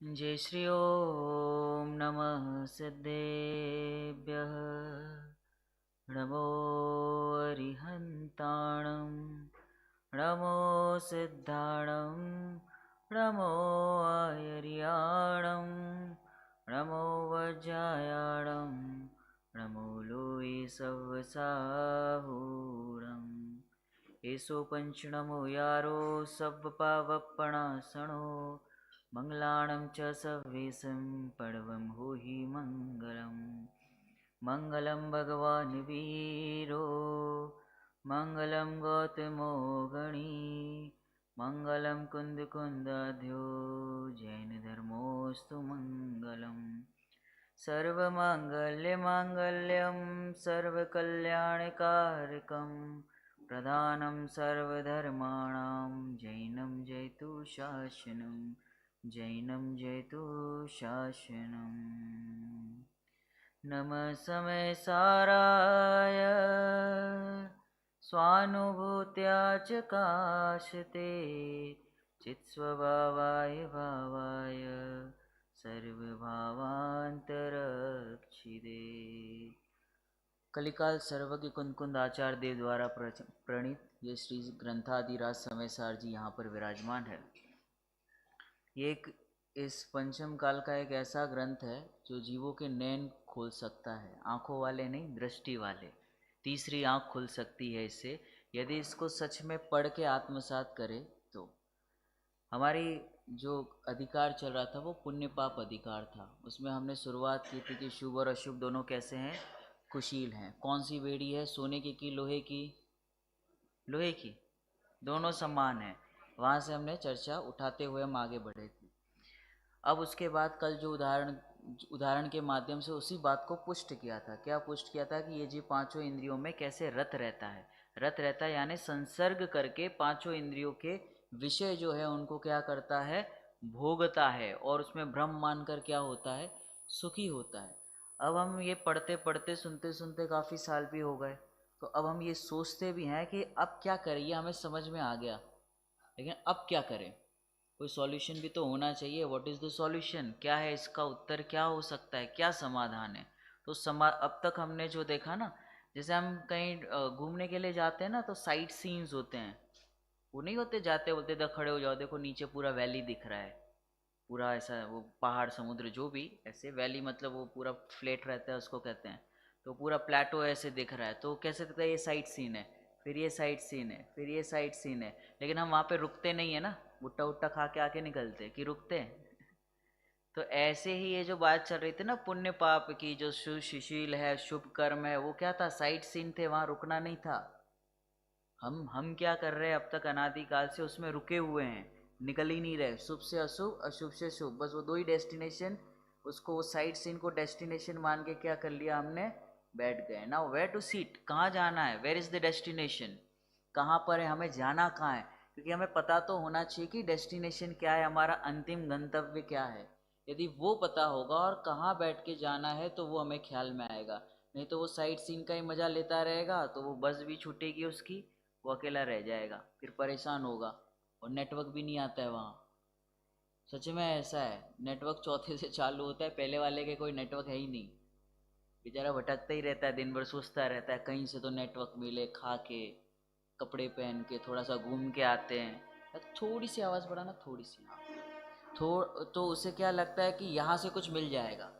जय श्री ओम नमः सिद्धेभ्यः नमो अरिहन्ताणं नमो सिद्धाणं नमो आयर्याणं नमो वज्रायाणं नमो लोये सवसाहूरम् एसो पंचनमो यारो सब्बपावप्पणासनो मंगलाणं च सव्वेशं पडवं होहि मङ्गलम् मङ्गलं भगवान् वीरो मङ्गलं गौतमो गणी मङ्गलं कुन्दकुन्दाध्यो जैनधर्मोऽस्तु मङ्गलम् सर्वमाङ्गल्यमाङ्गल्यं सर्वकल्याणकारकं प्रधानं सर्वधर्माणां जैनं जयतु शासनम् जैनं जयतु शासनम् नमः समय साराय स्वानुभूत्या च काशते चित्स्वभावाय भावाय सर्वभावान्तरक्षिदे। कलिकाल सर्वज्ञ कुंद आचार्य देव द्वारा प्रणीत ये श्री ग्रंथादिराज समय सार जी यहाँ पर विराजमान है। ये एक इस पंचम काल का एक ऐसा ग्रंथ है जो जीवों के नैन खोल सकता है, आँखों वाले नहीं, दृष्टि वाले। तीसरी आँख खुल सकती है इससे, यदि इसको सच में पढ़ के आत्मसात करे तो। हमारी जो अधिकार चल रहा था वो पुण्य पाप अधिकार था। उसमें हमने शुरुआत की थी कि शुभ और अशुभ दोनों कैसे हैं, कुशील हैं। कौन सी बेड़ी है, सोने की लोहे की? लोहे की, दोनों समान है। वहाँ से हमने चर्चा उठाते हुए हम आगे बढ़े थे। अब उसके बाद कल जो उदाहरण के माध्यम से उसी बात को पुष्ट किया था। क्या पुष्ट किया था कि ये जी पांचों इंद्रियों में कैसे रत रहता है। रत रहता है यानी संसर्ग करके पांचों इंद्रियों के विषय जो है उनको क्या करता है, भोगता है, और उसमें भ्रम मानकर क्या होता है, सुखी होता है। अब हम ये पढ़ते पढ़ते सुनते सुनते काफ़ी साल भी हो गए, तो अब हम ये सोचते भी हैं कि अब क्या करें। ये हमें समझ में आ गया, लेकिन अब क्या करें, कोई सॉल्यूशन भी तो होना चाहिए। व्हाट इज़ द सॉल्यूशन, क्या है इसका उत्तर, क्या हो सकता है, क्या समाधान है। तो अब तक हमने जो देखा ना, जैसे हम कहीं घूमने के लिए जाते हैं ना, तो साइट सीन्स होते हैं। वो नहीं होते, जाते बोलते इधर खड़े हो जाओ, देखो नीचे पूरा वैली दिख रहा है, पूरा ऐसा वो पहाड़ समुद्र जो भी, ऐसे वैली मतलब वो पूरा फ्लैट रहता है उसको कहते हैं। तो पूरा प्लेटो ऐसे दिख रहा है, तो कैसे दिखता है, ये साइट सीन है, फिर ये साइट सीन है, फिर ये साइट सीन है। लेकिन हम वहाँ पे रुकते नहीं है ना, भुट्टा उट्टा खा के आके निकलते कि रुकते हैं। तो ऐसे ही ये जो बात चल रही थी ना पुण्य पाप की, जो सुशील है, शुभ कर्म है, वो क्या था, साइट सीन थे, वहाँ रुकना नहीं था। हम क्या कर रहे हैं, अब तक अनादिकाल से उसमें रुके हुए हैं, निकल ही नहीं रहे। शुभ से अशुभ, अशुभ से शुभ, बस वो दो ही डेस्टिनेशन, उसको वो साइट सीन को डेस्टिनेशन मान के क्या कर लिया हमने, बैठ गए। नाउ वेयर टू सीट, कहाँ जाना है, वेयर इज द डेस्टिनेशन, कहाँ पर है, हमें जाना कहाँ है। क्योंकि हमें पता तो होना चाहिए कि डेस्टिनेशन क्या है, हमारा अंतिम गंतव्य क्या है। यदि वो पता होगा और कहाँ बैठ के जाना है तो वो हमें ख्याल में आएगा। नहीं तो वो साइट सीन का ही मज़ा लेता रहेगा, तो वो बस भी छूटेगी उसकी, वो अकेला रह जाएगा, फिर परेशान होगा। और नेटवर्क भी नहीं आता है वहाँ। सच में ऐसा है, नेटवर्क चौथे से चालू होता है, पहले वाले के कोई नेटवर्क है ही नहीं। बेचारा भटकता ही रहता है, दिन भर सोचता रहता है कहीं से तो नेटवर्क मिले, खा के कपड़े पहन के थोड़ा सा घूम के आते हैं। थोड़ी सी आवाज़ बढ़ाना, थोड़ी सी, हाँ। तो उसे क्या लगता है कि यहाँ से कुछ मिल जाएगा,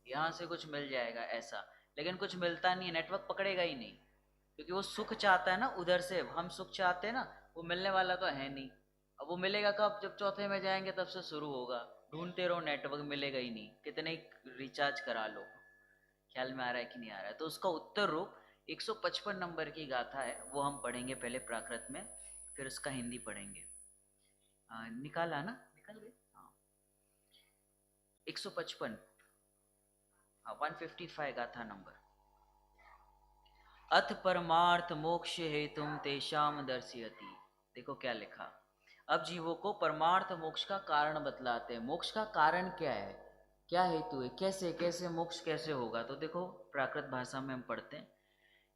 यहाँ से कुछ मिल जाएगा ऐसा। लेकिन कुछ मिलता नहीं है, नेटवर्क पकड़ेगा ही नहीं। क्योंकि वो सुख चाहता है ना, उधर से हम सुख चाहते हैं ना, वो मिलने वाला तो है नहीं। अब वो मिलेगा कब, जब चौथे में जाएंगे तब से शुरू होगा। ढूंढते रहो, नेटवर्क मिलेगा ही नहीं, कितने ही रिचार्ज करा लो। ख्याल में आ रहा है कि नहीं आ रहा है। तो उसका उत्तर रूप 155 नंबर की गाथा है, वो हम पढ़ेंगे पहले प्राकृत में, फिर उसका हिंदी पढ़ेंगे। निकाला ना, निकाल गए, हाँ। 155, हाँ, 155 गाथा नंबर। अथ परमार्थ मोक्ष हेतुम तेषाम दर्शयति। देखो क्या लिखा। अब जीवों को परमार्थ मोक्ष का कारण बतलाते हैं। मोक्ष का कारण क्या है, क्या हेतु है, कैसे कैसे मोक्ष कैसे होगा। तो देखो प्राकृत भाषा में हम पढ़ते हैं,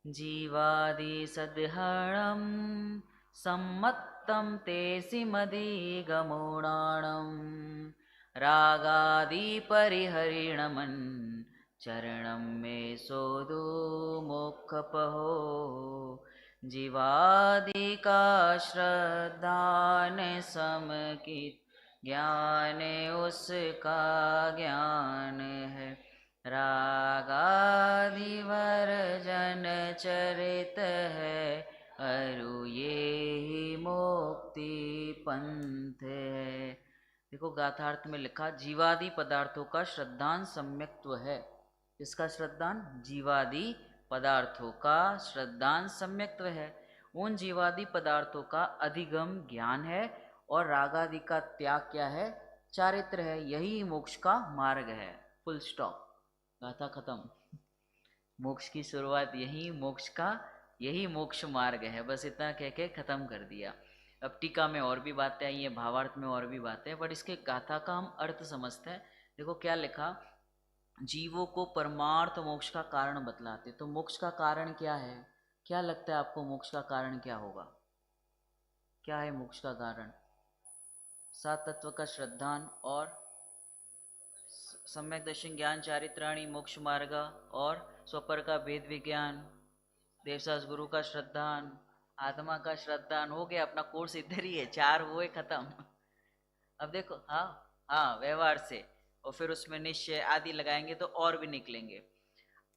जीवादि सदहरणम सम्मत्त प्राप्तं तेऽसि मदीगमूढाणं रागादिपरिहरिणमन् चरणं मे सोदु मोक्षपहो जीवादिका श्रद्धान समकित ज्ञान उसका ज्ञान है रागादिवर्जन चरित है अरु ये ही मुक्ति पंथ है। देखो गाथार्थ में लिखा जीवादि पदार्थों का श्रद्धान सम्यक्त्व है। इसका श्रद्धान जीवादि पदार्थों का श्रद्धान सम्यक्त्व है। उन जीवादि पदार्थों का अधिगम ज्ञान है और रागादि का त्याग क्या है? चारित्र है। यही मोक्ष का मार्ग है। फुल स्टॉप, गाथा खत्म। मोक्ष की शुरुआत यही, मोक्ष का यही मोक्ष मार्ग है। बस इतना कह के खत्म कर दिया। अब टीका में और भी बातें आई हैं, भावार्थ में और भी बातें, बट इसके गाथा का हम अर्थ समझते हैं। देखो क्या लिखा, जीवों को परमार्थ मोक्ष का कारण बतलाते। तो मोक्ष का कारण क्या है? क्या लगता है आपको मोक्ष का कारण क्या होगा? क्या है मोक्ष का कारण? सात तत्व का श्रद्धान और सम्यक दर्शन ज्ञान चारित्राणी मोक्ष मार्ग और स्वपर का भेद विज्ञान, देवसास गुरु का श्रद्धान, आत्मा का श्रद्धान। हो गया, अपना कोर्स इधर ही है, चार हुए खत्म। अब देखो, हाँ व्यवहार से, और फिर उसमें निश्चय आदि लगाएंगे तो और भी निकलेंगे।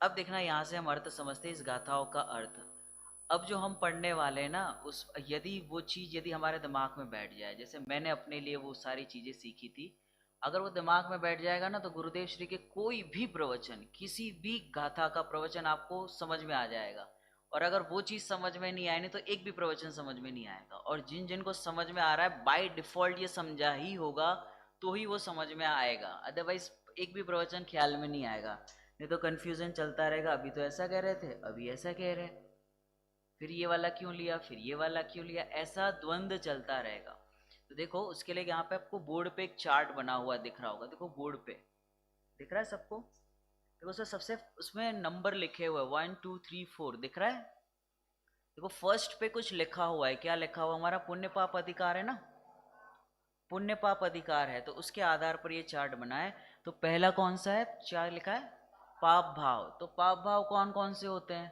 अब देखना, यहाँ से हम अर्थ समझते हैं इस गाथाओं का अर्थ। अब जो हम पढ़ने वाले हैं ना, उस यदि वो चीज़ यदि हमारे दिमाग में बैठ जाए, जैसे मैंने अपने लिए वो सारी चीज़ें सीखी थी, अगर वो दिमाग में बैठ जाएगा ना, तो गुरुदेव श्री के कोई भी प्रवचन, किसी भी गाथा का प्रवचन आपको समझ में आ जाएगा। और अगर वो चीज़ समझ में नहीं आए नहीं तो एक भी प्रवचन समझ में नहीं आएगा। और जिन जिन को समझ में आ रहा है बाय डिफॉल्ट ये समझा ही होगा तो ही वो समझ में आएगा, अदरवाइज एक भी प्रवचन ख्याल में नहीं आएगा। नहीं तो कन्फ्यूजन चलता रहेगा, अभी तो ऐसा कह रहे थे, अभी ऐसा कह रहे, फिर ये वाला क्यों लिया, फिर ये वाला क्यों लिया, ऐसा द्वंद्व चलता रहेगा। तो देखो उसके लिए यहाँ पे आपको बोर्ड पे एक चार्ट बना हुआ दिख रहा होगा। देखो बोर्ड पे दिख रहा है सबको? देखो सर, सबसे उसमें नंबर लिखे हुए 1 2 3 4 दिख रहा है। देखो फर्स्ट पे कुछ लिखा हुआ है। क्या लिखा हुआ? हमारा पुण्य पाप अधिकार है ना, पुण्य पाप अधिकार है, तो उसके आधार पर ये चार्ट बना है। तो पहला कौन सा है? क्या लिखा है? पाप भाव। तो पाप भाव कौन कौन से होते हैं?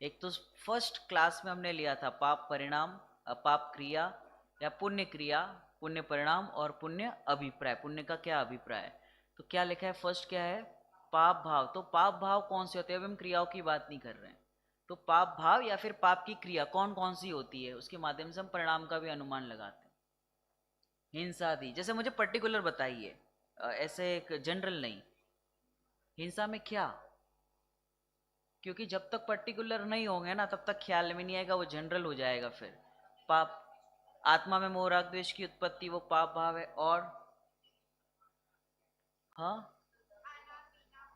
एक तो फर्स्ट क्लास में हमने लिया था पाप परिणाम, पाप क्रिया या पुण्य क्रिया, पुण्य परिणाम और पुण्य अभिप्राय। पुण्य का क्या अभिप्राय है? तो क्या लिखा है? फर्स्ट क्या है? पाप भाव। तो पाप भाव कौन से होते हैं? अभी हम क्रियाओं की बात नहीं कर रहे हैं। तो पाप भाव या फिर पाप की क्रिया कौन कौन सी होती है, उसके माध्यम से हम परिणाम का भी अनुमान लगाते हैं। हिंसा आदि, जैसे मुझे पर्टिकुलर बताइए, ऐसे एक जनरल नहीं। हिंसा में क्या? क्योंकि जब तक पर्टिकुलर नहीं होंगे ना तब तक ख्याल में नहीं आएगा, वो जनरल हो जाएगा। फिर पाप, आत्मा में मोह राग द्वेष की उत्पत्ति, वो पाप भाव है। और हाँ,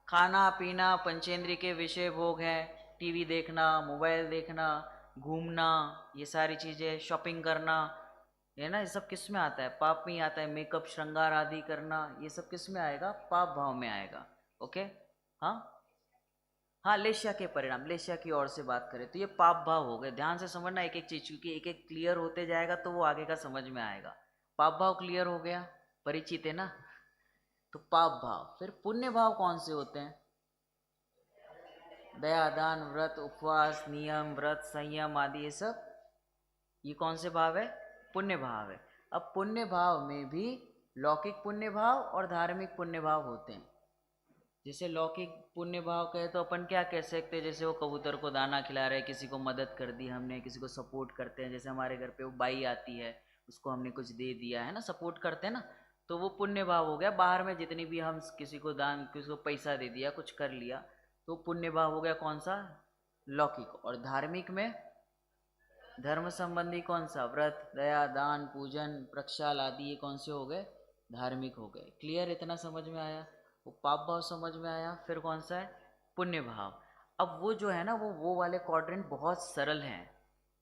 खाना पीना, पंचेंद्रिय के विषय भोग है, टीवी देखना, मोबाइल देखना, घूमना, ये सारी चीजें, शॉपिंग करना, है ना, ये सब किस में आता है? पाप में ही आता है। मेकअप, श्रृंगार आदि करना, ये सब किस में आएगा? पाप भाव में आएगा। ओके, हाँ हाँ, लेश्या के परिणाम, लेश्या की ओर से बात करें तो ये पाप भाव हो गए। ध्यान से समझना एक एक चीज, क्योंकि एक एक क्लियर होते जाएगा तो वो आगे का समझ में आएगा। पाप भाव क्लियर हो गया, परिचित है ना? तो पाप भाव। फिर पुण्य भाव कौन से होते हैं? दया, दान, व्रत, उपवास, नियम, व्रत, संयम आदि, ये सब, ये कौन से भाव है? पुण्य भाव है। अब पुण्य भाव में भी लौकिक पुण्य भाव और धार्मिक पुण्य भाव होते हैं। जैसे लौकिक पुण्य भाव कहे तो अपन क्या कह सकते हैं? जैसे वो कबूतर को दाना खिला रहे, किसी को मदद कर दी हमने, किसी को सपोर्ट करते हैं। जैसे हमारे घर पे वो बाई आती है, उसको हमने कुछ दे दिया है ना, सपोर्ट करते हैं ना, तो वो पुण्य भाव हो गया। बाहर में जितनी भी हम किसी को दान, किसी को पैसा दे दिया, कुछ कर लिया, तो पुण्य भाव हो गया। कौन सा? लौकिक। और धार्मिक में धर्म संबंधी कौन सा? व्रत, दया, दान, पूजन, प्रक्षाल आदि, ये कौन से हो गए? धार्मिक हो गए। क्लियर? इतना समझ में आया? वो पाप भाव समझ में आया। फिर कौन सा है? पुण्य भाव। अब वो जो है ना, वो वाले क्वाड्रेंट बहुत सरल हैं,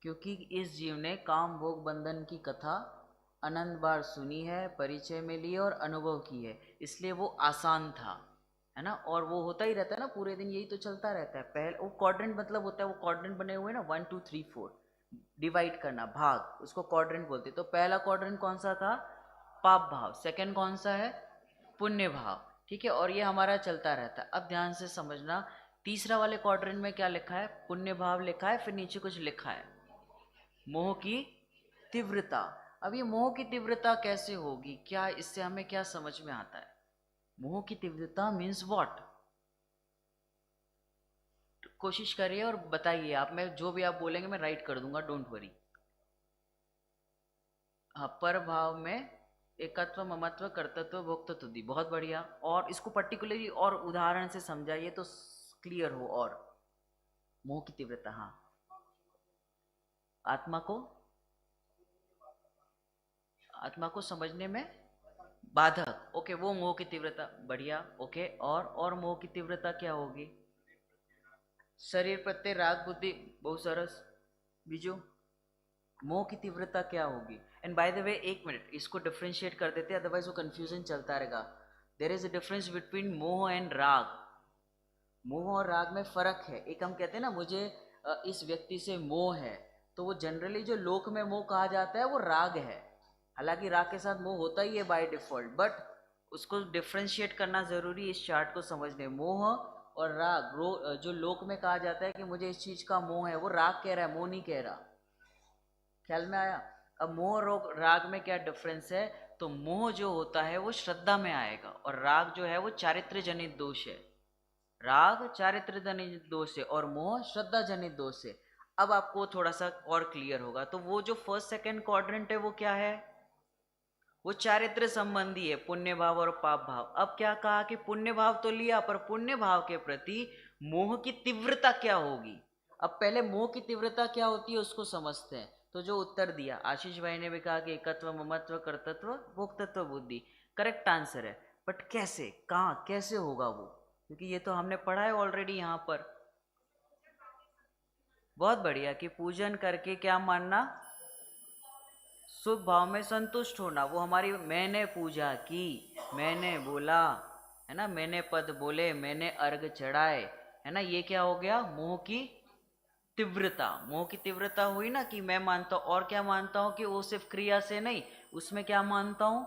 क्योंकि इस जीव ने काम भोग बंधन की कथा अनंत बार सुनी है, परिचय में ली और अनुभव की है, इसलिए वो आसान था, है ना। और वो होता ही रहता है ना, पूरे दिन यही तो चलता रहता है। पहले वो क्वाड्रेंट मतलब होता है, वो क्वाड्रेंट बने हुए ना 1 2 3 4, डिवाइड करना, भाग, उसको क्वाड्रेंट बोलते। तो पहला क्वाड्रेंट कौन सा था? पाप भाव। सेकंड कौन सा है? पुण्य भाव। ठीक है, और ये हमारा चलता रहता है। अब ध्यान से समझना, तीसरा वाले क्वाड्रेंट में क्या लिखा है? पुण्य भाव लिखा है, फिर नीचे कुछ लिखा है, मोह की तीव्रता। अब ये मोह की तीव्रता कैसे होगी, क्या इससे हमें क्या समझ में आता है? मोह की तीव्रता मीन्स व्हाट? कोशिश करिए और बताइए आप, मैं जो भी आप बोलेंगे मैं राइट कर दूंगा, डोंट वरी। हाँ, पर भाव में एकत्व, ममत्व, कर्तृत्व, भोक्तृत्व दी, बहुत बढ़िया। और इसको पर्टिकुलरली और उदाहरण से समझाइए तो क्लियर हो। और मोह की तीव्रता, हाँ, आत्मा को, आत्मा को समझने में बाधक। ओके, वो मोह की तीव्रता, बढ़िया। ओके, और मोह की तीव्रता क्या होगी? शरीर प्रत्यय राग बुद्धि, बहुत सरस। बीजू, मोह की तीव्रता क्या होगी? एंड बाय द वे, एक मिनट, इसको डिफ्रेंशिएट कर देते हैं, अदरवाइज वो कंफ्यूजन चलता रहेगा। There is a difference between moh and raag. मोह और राग में फर्क है। एक हम कहते हैं ना, मुझे इस व्यक्ति से मोह है, तो वो जनरली जो लोक में मोह कहा जाता है वो राग है। हालांकि राग के साथ मोह होता ही है बाय डिफॉल्ट, बट उसको डिफ्रेंशिएट करना जरूरी है इस चार्ट को समझने। मोह और राग, जो लोक में कहा जाता है कि मुझे इस चीज का मोह है, वो राग कह रहा है, मोह नहीं कह रहा। ख्याल में आया? अब मोह और राग में क्या डिफरेंस है? तो मोह जो होता है वो श्रद्धा में आएगा, और राग जो है वो चारित्र जनित दोष है। राग चारित्र जनित दोष है और मोह श्रद्धा जनित दोष है। अब आपको थोड़ा सा और क्लियर होगा। तो वो जो फर्स्ट सेकंड क्वाड्रेंट है वो क्या है? वो चारित्र संबंधी है, पुण्य भाव और पाप भाव। अब क्या कहा कि पुण्य भाव तो लिया, पर पुण्य भाव के प्रति मोह की तीव्रता क्या होगी? अब पहले मोह की तीव्रता क्या होती है उसको समझते हैं। तो जो उत्तर दिया आशीष भाई ने भी कहा कि एकत्व, ममत्व, कर्तृत्व, भोक्तृत्व, बुद्धि, करेक्ट आंसर है। बट कैसे, कहाँ, कैसे होगा वो? क्योंकि ये तो हमने पढ़ा है ऑलरेडी यहाँ पर। बहुत बढ़िया, कि पूजन करके क्या मानना? शुभ भाव में संतुष्ट होना। वो हमारी, मैंने पूजा की, मैंने बोला, है ना, मैंने पद बोले, मैंने अर्घ चढ़ाए, है ना, ये क्या हो गया? मोह की तीव्रता। मोह की तीव्रता हुई ना, कि मैं मानता हूँ। और क्या मानता हूँ? कि वो सिर्फ क्रिया से नहीं, उसमें क्या मानता हूँ?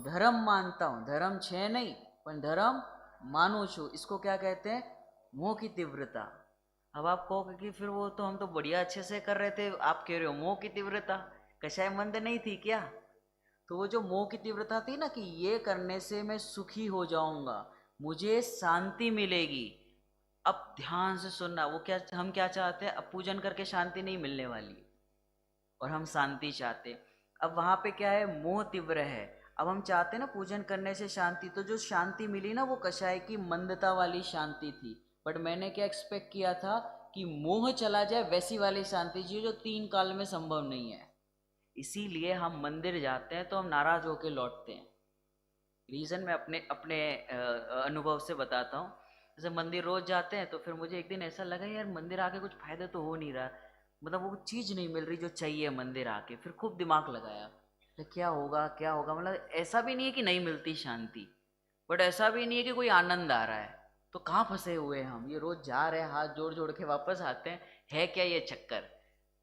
धर्म मानता हूँ। धर्म छे नहीं, पर धर्म मानू छू, इसको क्या कहते हैं? मोह की तीव्रता। अब आप कहोगे कि फिर वो तो हम तो बढ़िया अच्छे से कर रहे थे, आप कह रहे हो मोह की तीव्रता, कषाय मंद नहीं थी क्या? तो वो जो मोह की तीव्रता थी ना, कि ये करने से मैं सुखी हो जाऊंगा, मुझे शांति मिलेगी। अब ध्यान से सुनना, वो क्या, हम क्या चाहते हैं? अब पूजन करके शांति नहीं मिलने वाली, और हम शांति चाहते। अब वहां पे क्या है? मोह तीव्र है। अब हम चाहते हैं ना पूजन करने से शांति, तो जो शांति मिली ना वो कषाय की मंदता वाली शांति थी। बट मैंने क्या एक्सपेक्ट किया था? कि मोह चला जाए, वैसी वाली शांति चाहिए जो 3 काल में संभव नहीं है। इसीलिए हम मंदिर जाते हैं तो हम नाराज होके लौटते हैं। रीज़न मैं अपने अपने अनुभव से बताता हूँ। जैसे मंदिर रोज जाते हैं, तो फिर मुझे एक दिन ऐसा लगा, यार मंदिर आके कुछ फायदा तो हो नहीं रहा, मतलब वो चीज़ नहीं मिल रही जो चाहिए मंदिर आके। फिर खूब दिमाग लगाया, तो क्या होगा क्या होगा, मतलब ऐसा भी नहीं है कि नहीं मिलती शांति, बट ऐसा भी नहीं है कि कोई आनंद आ रहा है। तो कहाँ फंसे हुए हैं हम? ये रोज जा रहे हैं, हाथ जोड़ जोड़ के वापस आते हैं, है क्या ये चक्कर?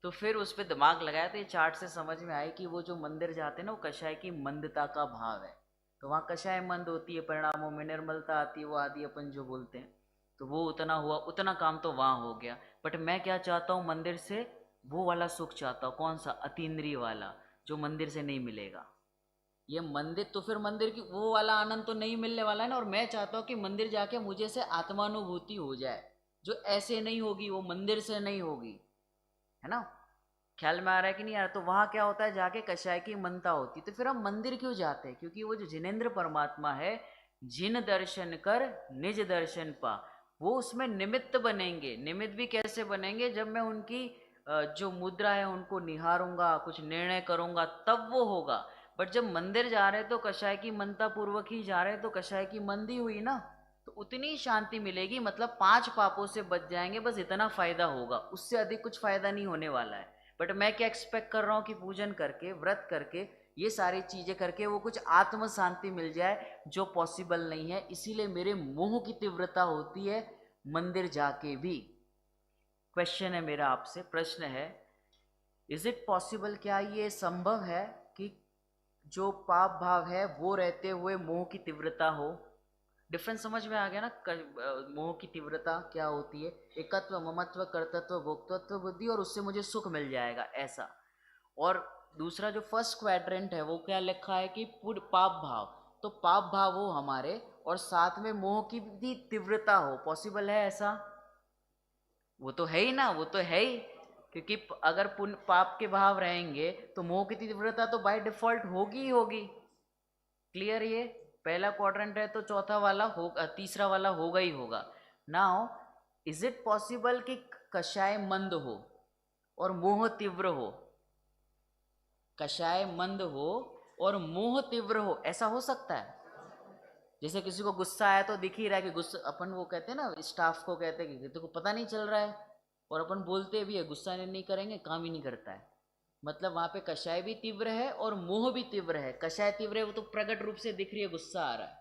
तो फिर उस पर दिमाग लगाया, तो ये चार्ट से समझ में आया कि वो जो मंदिर जाते हैं ना, वो कषाय की मंदता का भाव है। तो वहाँ कषाय मंद होती है, परिणामों में निर्मलता आती है, वो आदि अपन जो बोलते हैं। तो वो उतना हुआ, उतना काम तो वहाँ हो गया। बट मैं क्या चाहता हूँ मंदिर से? वो वाला सुख चाहता हूँ। कौन सा? अतीन्द्रिय वाला, जो मंदिर से नहीं मिलेगा। ये मंदिर तो फिर मंदिर की वो वाला आनंद तो नहीं मिलने वाला है ना। और मैं चाहता हूँ कि मंदिर जाके मुझे से आत्मानुभूति हो जाए, जो ऐसे नहीं होगी, वो मंदिर से नहीं होगी, है ना? ख्याल में आ रहा है कि नहीं आ रहा? तो वहां क्या होता है? जाके कषाय की मनता होती। तो फिर हम मंदिर क्यों जाते हैं? क्योंकि वो जो जिनेंद्र परमात्मा है, जिन दर्शन कर निज दर्शन पा, वो उसमें निमित्त बनेंगे। निमित्त भी कैसे बनेंगे? जब मैं उनकी जो मुद्रा है उनको निहारूंगा, कुछ निर्णय करूंगा, तब वो होगा। बट जब मंदिर जा रहे हैं तो कषाय की मनता पूर्वक ही जा रहे हैं, तो कषाय की मंदी हुई ना, तो उतनी ही शांति मिलेगी। मतलब 5 पापों से बच जाएंगे, बस इतना फायदा होगा, उससे अधिक कुछ फायदा नहीं होने वाला है। बट मैं क्या एक्सपेक्ट कर रहा हूँ? कि पूजन करके, व्रत करके, ये सारी चीजें करके वो कुछ आत्म शांति मिल जाए, जो पॉसिबल नहीं है। इसीलिए मेरे मोह की तीव्रता होती है मंदिर जाके भी। क्वेश्चन है मेरा आपसे, प्रश्न है इज इट पॉसिबल, क्या ये संभव है कि जो पाप भाव है वो रहते हुए मोह की तीव्रता हो? डिफरेंस समझ में आ गया ना? मोह की तीव्रता क्या होती है? एकत्व, ममत्व, कर्तृत्व, भोक्तृत्व बुद्धि, और उससे मुझे सुख मिल जाएगा ऐसा। और दूसरा जो फर्स्ट क्वाड्रेंट है वो क्या लिखा है कि पूर्ण पाप भाव, तो पाप भाव हो हमारे और साथ में मोह की भी तीव्रता हो। पॉसिबल है ऐसा? वो तो है ही ना, वो तो है ही, क्योंकि अगर पुण्य पाप के भाव रहेंगे तो मोह की तीव्रता तो बाय डिफॉल्ट होगी ही होगी। क्लियर? ये पहला क्वाड्रेंट है तो चौथा वाला होगा, तीसरा वाला होगा ही होगा। नाउ इज इट पॉसिबल कि कषाय मंद हो और मोह तीव्र हो? कषाय मंद हो और मोह तीव्र हो, ऐसा हो सकता है? जैसे किसी को गुस्सा आया तो दिख ही रहा है कि गुस्सा, अपन वो कहते हैं ना, स्टाफ को कहते हैं कि तेको पता नहीं चल रहा है, और अपन बोलते भी है गुस्सा नहीं करेंगे, काम ही नहीं करता है। मतलब वहां पे कषाय भी तीव्र है और मोह भी तीव्र है। कषाय तीव्र है वो तो प्रकट रूप से दिख रही है, गुस्सा आ रहा है।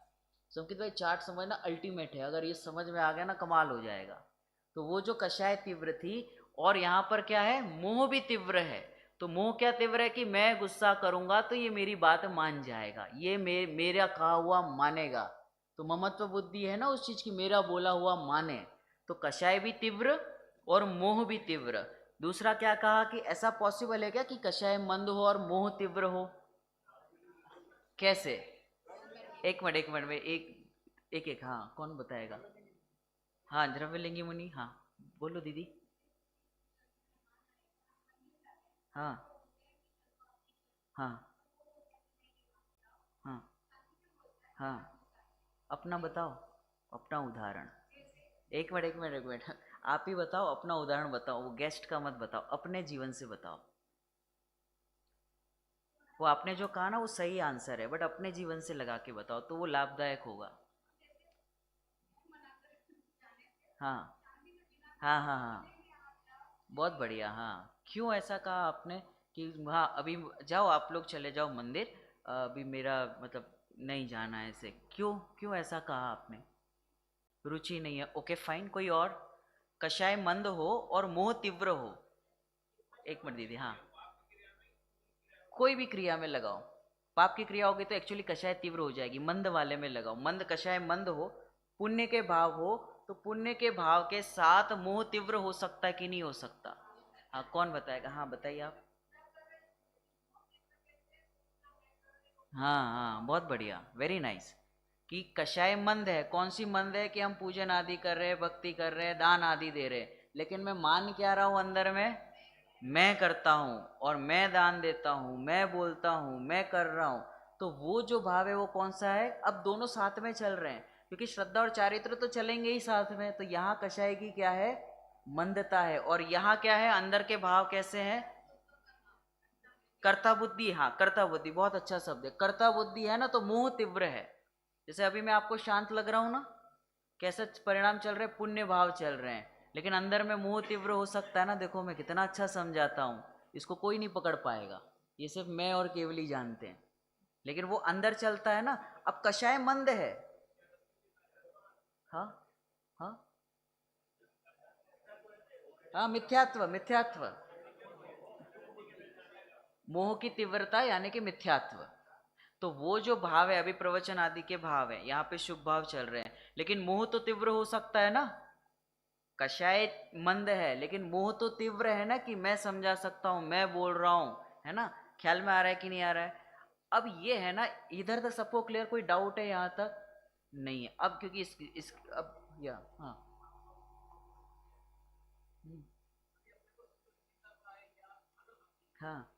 संकित भाई चार्ट समझना अल्टीमेट है, अगर ये समझ में आ गया ना कमाल हो जाएगा। तो वो जो कषाय तीव्र थी, और यहाँ पर क्या है, मोह भी तीव्र है। तो मोह क्या तीव्र है कि मैं गुस्सा करूंगा तो ये मेरी बात मान जाएगा, ये मेरा कहा हुआ मानेगा। तो ममत्व बुद्धि है ना उस चीज की, मेरा बोला हुआ माने। तो कषाय भी तीव्र और मोह भी तीव्र। दूसरा क्या कहा कि ऐसा पॉसिबल है क्या कि कषाय मंद हो और मोह तीव्र हो? कैसे? एक मिनट में एक एक, हाँ कौन बताएगा? हाँ द्रव्यलिंगी मुनि, हाँ बोलो दीदी। हाँ हाँ हाँ हाँ, अपना बताओ, अपना उदाहरण। एक मिनट आप ही बताओ, अपना उदाहरण बताओ, वो गेस्ट का मत बताओ, अपने जीवन से बताओ। वो आपने जो कहा ना वो सही आंसर है, बट अपने जीवन से लगा के बताओ तो वो लाभदायक होगा। हाँ हाँ हाँ हाँ, बहुत बढ़िया। हाँ, क्यों ऐसा कहा आपने कि हाँ अभी जाओ, आप लोग चले जाओ मंदिर, अभी मेरा मतलब नहीं जाना है ऐसे? क्यों, क्यों ऐसा कहा आपने? रुचि नहीं है, ओके फाइन। कोई और? कषाय मंद हो और मोह तीव्र हो। एक मिनट दीदी, हाँ कोई भी क्रिया में लगाओ, पाप की क्रिया होगी तो एक्चुअली कषाय तीव्र हो जाएगी। मंद वाले में लगाओ, मंद कषाय मंद हो, पुण्य के भाव हो, तो पुण्य के भाव के साथ मोह तीव्र हो सकता है कि नहीं हो सकता? हाँ कौन बताएगा? हाँ बताइए आप। हाँ हाँ बहुत बढ़िया, वेरी नाइस। कि कषाय मंद है, कौन सी मंद है? कि हम पूजन आदि कर रहे हैं, भक्ति कर रहे हैं, दान आदि दे रहे हैं, लेकिन मैं मान क्या रहा हूं अंदर में? मैं करता हूँ और मैं दान देता हूँ, मैं बोलता हूँ, मैं कर रहा हूँ। तो वो जो भाव है वो कौन सा है? अब दोनों साथ में चल रहे हैं, क्योंकि श्रद्धा और चारित्र तो चलेंगे ही साथ में। तो यहाँ कषाय की क्या है? मंदता है। और यहाँ क्या है? अंदर के भाव कैसे हैं? कर्ता बुद्धि, हाँ कर्ता बुद्धि बहुत अच्छा शब्द है। कर्ता बुद्धि है ना, तो मोह तीव्र है। जैसे अभी मैं आपको शांत लग रहा हूं ना, कैसे परिणाम चल रहे हैं? पुण्य भाव चल रहे हैं, लेकिन अंदर में मोह तीव्र हो सकता है ना। देखो मैं कितना अच्छा समझाता हूँ, इसको कोई नहीं पकड़ पाएगा, ये सिर्फ मैं और केवल ही जानते हैं, लेकिन वो अंदर चलता है ना। अब कषाय मंद है। हाँ हाँ हाँ, मिथ्यात्व, मिथ्यात्व, मोह की तीव्रता यानी कि मिथ्यात्व। तो वो जो भाव है, अभी प्रवचन आदि के भाव है, यहाँ पे शुभ भाव चल रहे हैं, लेकिन मोह तो तीव्र हो सकता है ना। कषाय मंद है लेकिन मोह तो तीव्र है ना, कि मैं समझा सकता हूं, मैं बोल रहा हूं, है ना? ख्याल में आ रहा है कि नहीं आ रहा है? अब ये है ना, इधर तक सबको क्लियर? कोई डाउट है यहाँ तक? नहीं है। अब क्योंकि इस अब या हाँ हम्म, हाँ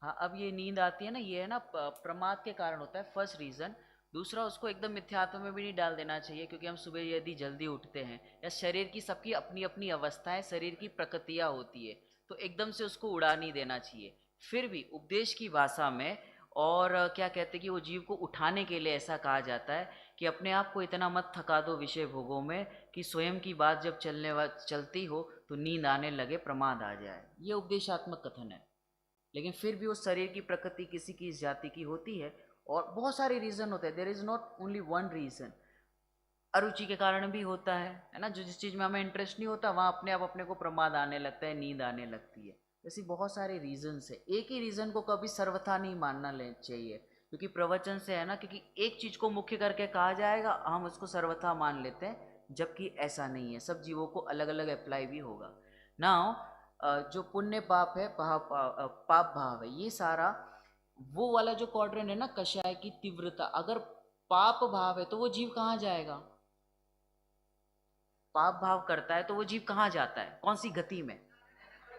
हाँ, अब ये नींद आती है ना, ये है ना प्रमाद के कारण होता है, फर्स्ट रीजन। दूसरा, उसको एकदम मिथ्यात्व में भी नहीं डाल देना चाहिए, क्योंकि हम सुबह यदि जल्दी उठते हैं, या शरीर की सबकी अपनी अपनी अवस्थाएं, शरीर की प्रकृतियां होती है, तो एकदम से उसको उड़ा नहीं देना चाहिए। फिर भी उपदेश की भाषा में, और क्या कहते हैं कि वो जीव को उठाने के लिए ऐसा कहा जाता है कि अपने आप को इतना मत थका दो विषय भोगों में कि स्वयं की बात जब चलती हो तो नींद आने लगे, प्रमाद आ जाए। ये उपदेशात्मक कथन है। लेकिन फिर भी उस शरीर की प्रकृति किसी की इस जाति की होती है, और बहुत सारे रीजन होते हैं, there is not only one reason. अरुचि के कारण भी होता है ना? जो जिस चीज में हमें इंटरेस्ट नहीं होता वहां अपने आप अपने को प्रमाद आने लगता है, नींद आने लगती है। ऐसी बहुत सारे रीजंस है। एक ही रीजन को कभी सर्वथा नहीं मानना चाहिए, क्योंकि प्रवचन से है ना, क्योंकि एक चीज को मुख्य करके कहा जाएगा, हम उसको सर्वथा मान लेते हैं, जबकि ऐसा नहीं है, सब जीवों को अलग अलग अप्लाई भी होगा। नाउ जो पुण्य पाप है, पाप भाव है, ये सारा वो वाला जो क्वाड्रेंट है ना, कषाय की तीव्रता, अगर पाप भाव है तो वो जीव कहाँ जाएगा? पाप भाव करता है तो वो जीव कहाँ जाता है, कौन सी गति में?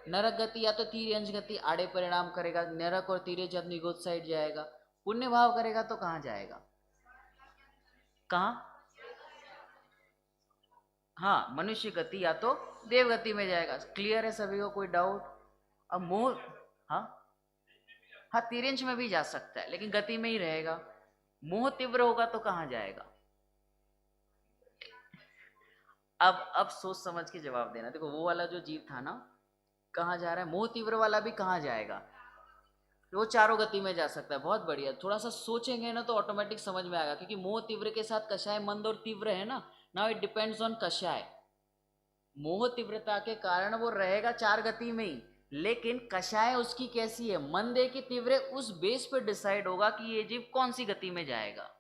नरक गति या तो तिर्यंश गति, आड़े परिणाम करेगा, नरक और तिर्यंश जब निगोद साइड जाएगा। पुण्य भाव करेगा तो कहाँ जाएगा? कहाँ? हाँ, मनुष्य गति या तो देव गति में जाएगा। क्लियर है सभी को, कोई डाउट? अब मोह, हाँ हाँ, तिर्यंश में भी जा सकता है लेकिन गति में ही रहेगा। मोह तीव्र होगा तो कहाँ जाएगा? अब सोच समझ के जवाब देना। देखो वो वाला जो जीव था ना, कहाँ जा रहा है? मोह तीव्र वाला भी कहाँ जाएगा? वो चारों गति में जा सकता है। बहुत बढ़िया, थोड़ा सा सोचेंगे ना तो ऑटोमेटिक समझ में आएगा, क्योंकि मोह तीव्र के साथ कषाय मंद और तीव्र है ना। नाउ इट डिपेंड्स ऑन कषाय। मोह तीव्रता के कारण वो रहेगा चार गति में ही, लेकिन कषाय उसकी कैसी है, मंद की तीव्र, उस बेस पर डिसाइड होगा कि ये जीव कौन सी गति में जाएगा।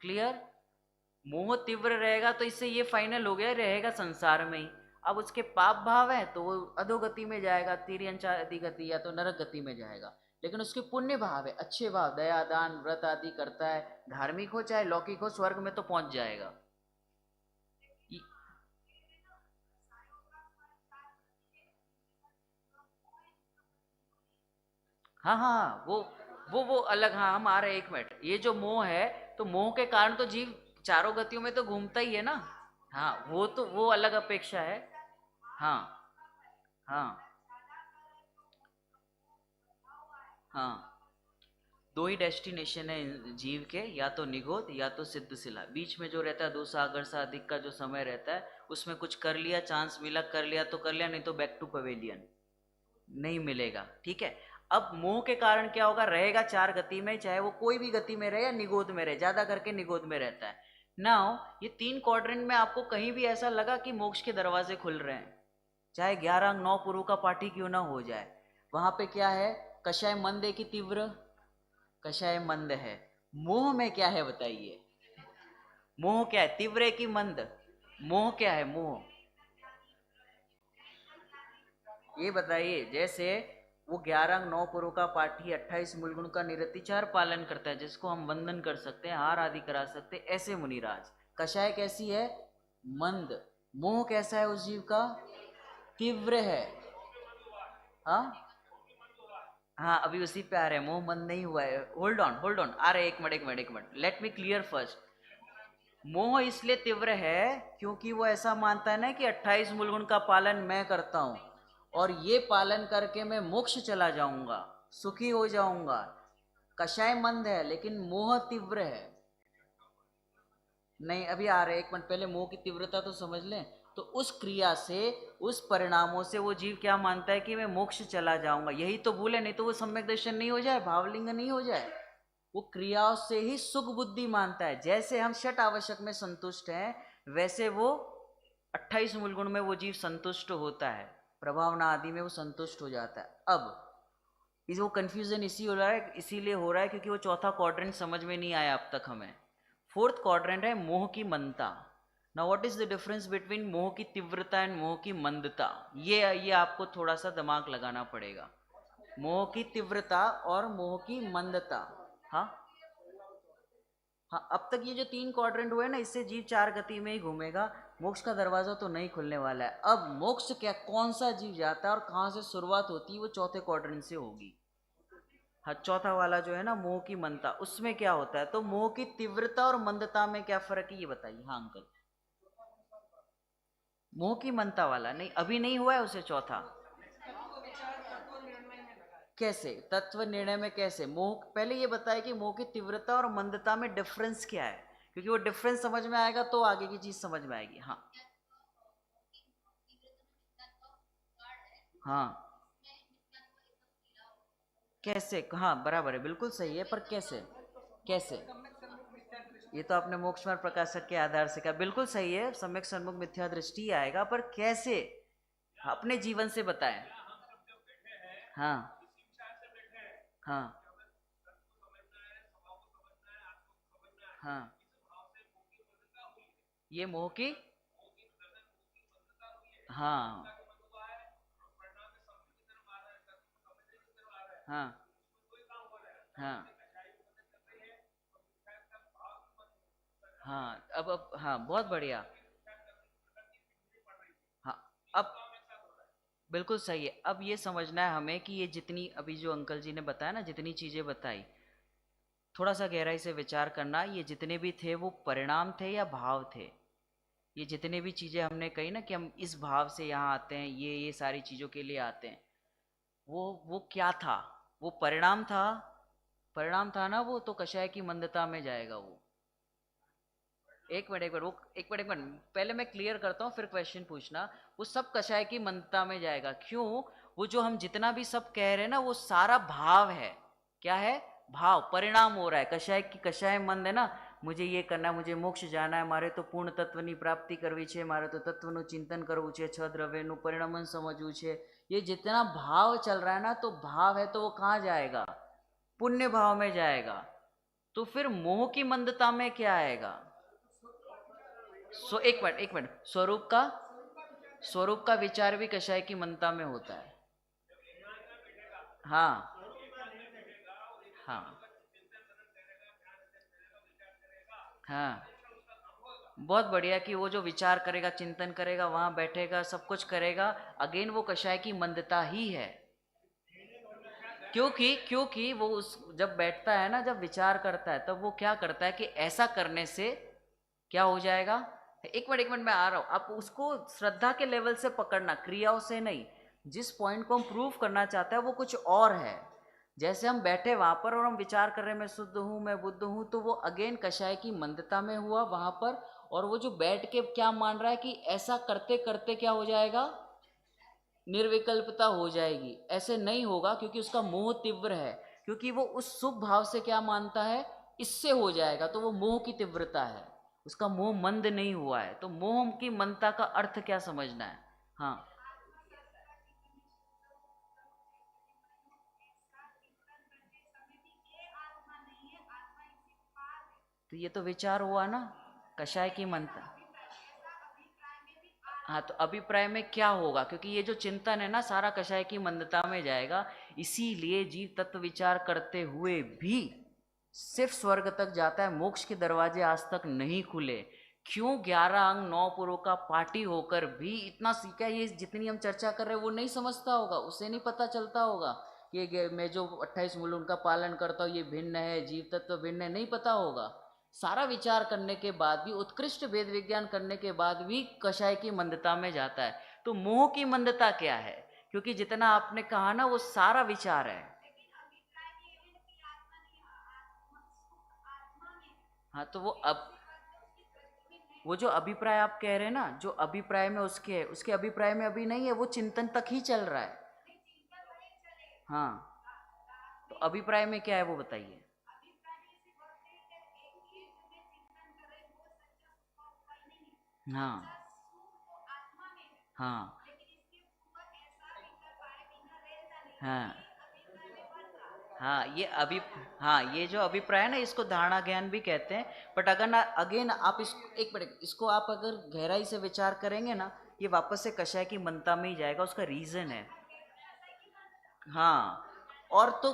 क्लियर? मोह तीव्र रहेगा तो इससे ये फाइनल हो गया, रहेगा संसार में ही। अब उसके पाप भाव है तो वो अधोगति में जाएगा, तिर्यंश आदि गति या तो नरक गति में जाएगा। लेकिन उसके पुण्य भाव है, अच्छे भाव, दया दान व्रत आदि करता है, धार्मिक हो चाहे लौकिक हो, स्वर्ग में तो पहुंच जाएगा। हाँ हाँ हाँ, वो अलग। हाँ, हम आ रहे हैं, एक मिनट। ये जो मोह है, तो मोह के कारण तो जीव चारों गतियों में तो घूमता ही है ना। हाँ, वो तो वो अलग अपेक्षा है। हाँ हाँ हाँ, दो ही डेस्टिनेशन है जीव के, या तो निगोद या तो सिद्धशिला। बीच में जो रहता है 2 सागर से अधिक का जो समय रहता है, उसमें कुछ कर लिया, चांस मिला, कर लिया तो कर लिया, नहीं तो बैक टू पवेलियन, नहीं मिलेगा। ठीक है। अब मोह के कारण क्या होगा, रहेगा चार गति में, चाहे वो कोई भी गति में रहे या निगोद में रहे, ज्यादा करके निगोद में रहता है। नाउ ये 3 क्वाड्रेंट में आपको कहीं भी ऐसा लगा कि मोक्ष के दरवाजे खुल रहे हैं, चाहे 11 अंग 9 पुरु का पाठी क्यों ना हो जाए, वहां पे क्या है? कषाय मंद है कि तीव्र? कषाय मंद है। मोह में क्या है बताइए? मोह क्या है, तीव्र है कि मंद? मोह क्या है? मोह ये बताइए। जैसे वो 11 अंग 9 पुरों का पाठी 28 मूलगुण का निरतिचार पालन करता है, जिसको हम वंदन कर सकते हैं, हार आदि करा सकते हैं, ऐसे मुनिराज। कषाय कैसी है? मंद। मोह कैसा है उस जीव का? तीव्र है। हाँ हाँ, अभी उसी पे आ रहे हैं, मोह मंद नहीं हुआ है। होल्ड ऑन होल्ड ऑन, आ रहे, एक मिनट एक मिनट एक minute, let me clear first. मोह इसलिए तीव्र है क्योंकि वो ऐसा मानता है ना कि 28 मूलगुण का पालन मैं करता हूं, और ये पालन करके मैं मोक्ष चला जाऊंगा, सुखी हो जाऊंगा। कषाय मंद है लेकिन मोह तीव्र है। नहीं, अभी आ रहे, एक मिनट, पहले मोह की तीव्रता तो समझ लें। तो उस क्रिया से, उस परिणामों से वो जीव क्या मानता है कि मैं मोक्ष चला जाऊंगा, यही तो भूले, नहीं तो वो सम्यक दर्शन नहीं हो जाए, भावलिंग नहीं हो जाए। वो क्रियाओं से ही सुख बुद्धि मानता है। जैसे हम षट आवश्यक में संतुष्ट हैं, वैसे वो 28 मूलगुण में वो जीव संतुष्ट होता है, प्रभावना आदि में वो संतुष्ट हो जाता है। अब वो कंफ्यूजन इसी हो रहा है, इसीलिए हो रहा है क्योंकि वो चौथा क्वाड्रेंट समझ में नहीं आया अब तक हमें। फोर्थ क्वाड्रेंट है मोह की मंदता। Now what is the difference between मोह की तीव्रता एंड मोह की मंदता? ये आपको थोड़ा सा दिमाग लगाना पड़ेगा। मोह की तीव्रता और मोह की मंदता। हाँ हाँ, अब तक ये जो 3 क्वाड्रेंट हुए ना, इससे जीव चार गति में ही घूमेगा, मोक्ष का दरवाजा तो नहीं खुलने वाला है। अब मोक्ष क्या, कौन सा जीव जाता है और कहाँ से शुरुआत होती है, वो चौथे क्वाड्रेंट से होगी। हाँ, चौथा वाला जो है ना, मोह की मंदता, उसमें क्या होता है? तो मोह की तीव्रता और मंदता में क्या फर्क है ये बताइए। हाँ अंकल, मोह की मंदता वाला नहीं, अभी नहीं हुआ है उसे चौथा। कैसे तत्व निर्णय में? कैसे मोह? पहले ये बताया कि मोह की तीव्रता और मंदता में डिफरेंस क्या है, क्योंकि वो डिफरेंस समझ में आएगा तो आगे की चीज समझ में आएगी। हाँ हाँ, कैसे? हाँ बराबर है, बिल्कुल सही है, पर कैसे? कैसे? ये तो आपने मोक्ष मार्ग प्रकाशक के आधार से कहा, बिल्कुल सही है, सम्यक सन्मुख मिथ्या दृष्टि आएगा, पर कैसे? अपने जीवन से बताएं। हाँ हाँ हाँ। ये मोह की, हाँ हाँ हाँ हाँ। अब हाँ, बहुत बढ़िया। हाँ, अब बिल्कुल सही है। अब ये समझना है हमें कि ये जितनी अभी जो अंकल जी ने बताया ना, जितनी चीजें बताई, थोड़ा सा गहराई से विचार करना, ये जितने भी थे वो परिणाम थे या भाव थे? ये जितने भी चीजें हमने कही ना कि हम इस भाव से यहाँ आते हैं, ये सारी चीजों के लिए आते हैं, वो क्या था? वो परिणाम था। परिणाम था ना, वो तो कषाय की मंदता में जाएगा वो। एक मिनट पहले मैं क्लियर करता हूँ, फिर क्वेश्चन पूछना। वो सब कषाय की मंदता में जाएगा, क्यों? वो जो हम जितना भी सब कह रहे हैं ना, वो सारा भाव है। क्या है? भाव। परिणाम हो रहा है कषाय की, कषाय मंद है ना, मुझे ये करना है, मुझे मोक्ष जाना है, मारे तो पूर्ण तत्वની प्राप्ति करवी છે, मारे तो तत्वનું चिंतन કરવું છે, છ દ્રવ્યનું પરિણમન સમજવું છે। ये जितना भाव चल रहा है ना, तो भाव है तो वो कहाँ जाएगा? पुण्य भाव में जाएगा। तो फिर मोह की मंदता में क्या आएगा? एक मिनट, स्वरूप का विचार भी कषाय की मंदता में होता है। हाँ हाँ हाँ। बहुत बढ़िया कि वो जो विचार करेगा, चिंतन करेगा, वहां बैठेगा, सब कुछ करेगा, अगेन वो कषाय की मंदता ही है। क्योंकि वो उस जब बैठता है ना, जब विचार करता है, तब वो क्या करता है कि ऐसा करने से क्या हो जाएगा? एक मिनट मैं आ रहा हूं। आप उसको श्रद्धा के लेवल से पकड़ना, क्रियाओं से नहीं। जिस पॉइंट को हम प्रूव करना चाहते हैं वो कुछ और है। जैसे हम बैठे वहां पर और हम विचार कर रहे हैं, मैं शुद्ध हूं, मैं बुद्ध हूं, तो वो अगेन कषाय की मंदता में हुआ वहां पर। और वो जो बैठ के क्या मान रहा है कि ऐसा करते करते क्या हो जाएगा? निर्विकल्पता हो जाएगी। ऐसे नहीं होगा, क्योंकि उसका मोह तीव्र है। क्योंकि वो उस शुभ भाव से क्या मानता है, इससे हो जाएगा, तो वो मोह की तीव्रता है। उसका मोह मंद नहीं हुआ है। तो मोह की मंदता का अर्थ क्या समझना है? हाँ, तो ये तो विचार हुआ ना, कषाय की मंदता। हाँ, तो अभिप्राय में क्या होगा? क्योंकि ये जो चिंतन है ना, सारा कषाय की मंदता में जाएगा। इसीलिए जीव तत्व विचार करते हुए भी सिर्फ स्वर्ग तक जाता है, मोक्ष के दरवाजे आज तक नहीं खुले। क्यों? 11 अंग 9 पुरों का पाठी होकर भी इतना सीखा। ये जितनी हम चर्चा कर रहे हैं वो नहीं समझता होगा, उसे नहीं पता चलता होगा कि मैं जो 28 मूल उनका पालन करता हूँ, ये भिन्न है, जीव तत्व भिन्न है, नहीं पता होगा। सारा विचार करने के बाद भी, उत्कृष्ट वेद विज्ञान करने के बाद भी कषाय की मंदता में जाता है। तो मोह की मंदता क्या है? क्योंकि जितना आपने कहा ना, वो सारा विचार है। हाँ, तो वो जो अभिप्राय आप कह रहे हैं ना, जो अभिप्राय में उसके है, उसके अभिप्राय में अभी नहीं है, वो चिंतन तक ही चल रहा है। हाँ, तो अभिप्राय में क्या है वो बताइए। हाँ हाँ हाँ हाँ। हाँ, ये जो अभिप्राय है ना, इसको धारणा ज्ञान भी कहते हैं। बट अगर ना, अगेन आप इस एक मिनट, इसको आप अगर गहराई से विचार करेंगे ना, ये वापस से कषाय की मंदता में ही जाएगा। उसका रीजन है। हाँ, और तो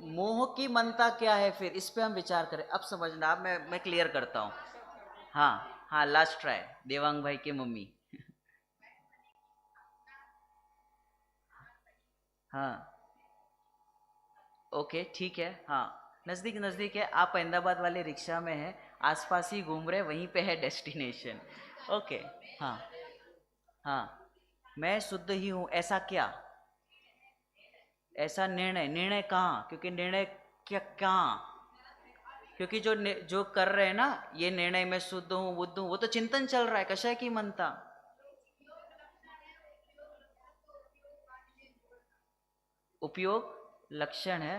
मोह की मनता क्या है फिर, इस पे हम विचार करें। अब समझना, अब मैं क्लियर करता हूँ। हाँ हाँ, लास्ट ट्राई। देवांग भाई की मम्मी। हाँ, ओके ठीक है। हाँ, नज़दीक नज़दीक है। आप अहमदाबाद वाले रिक्शा में हैं, आसपास ही घूम रहे, वहीं पे है डेस्टिनेशन। ओके। हाँ हाँ। मैं शुद्ध ही हूँ, ऐसा क्या? ऐसा निर्णय, निर्णय कहाँ? क्योंकि निर्णय क्या कहाँ? क्योंकि जो कर रहे हैं ना, ये निर्णय मैं शुद्ध हूँ, बुद्ध हूँ, वो तो चिंतन चल रहा है, कषाय की मनता। उपयोग लक्षण है,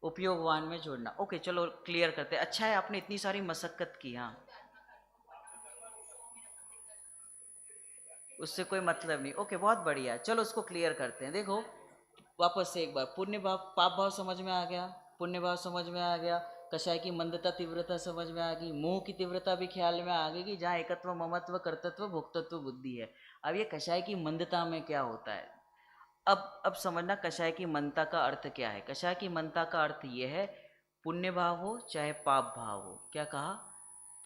उपयोगवान में जोड़ना। ओके, चलो क्लियर करते हैं। अच्छा है आपने इतनी सारी मशक्कत की। हाँ, उससे कोई मतलब नहीं। ओके, बहुत बढ़िया, चलो उसको क्लियर करते हैं। देखो वापस से एक बार, पुण्य भाव पाप भाव समझ में आ गया, पुण्य भाव समझ में आ गया, कषाय की मंदता तीव्रता समझ में आ गई, मोह की तीव्रता भी ख्याल में आ गई कि जहाँ एकत्व ममत्व कर्तृत्व भोक्तत्व बुद्धि है। अब ये कषाय की मंदता में क्या होता है, अब समझना कषाय की मंदता का अर्थ क्या है। कषाय की मंदता का अर्थ ये है, पुण्य भाव हो चाहे पाप भाव हो, क्या कहा,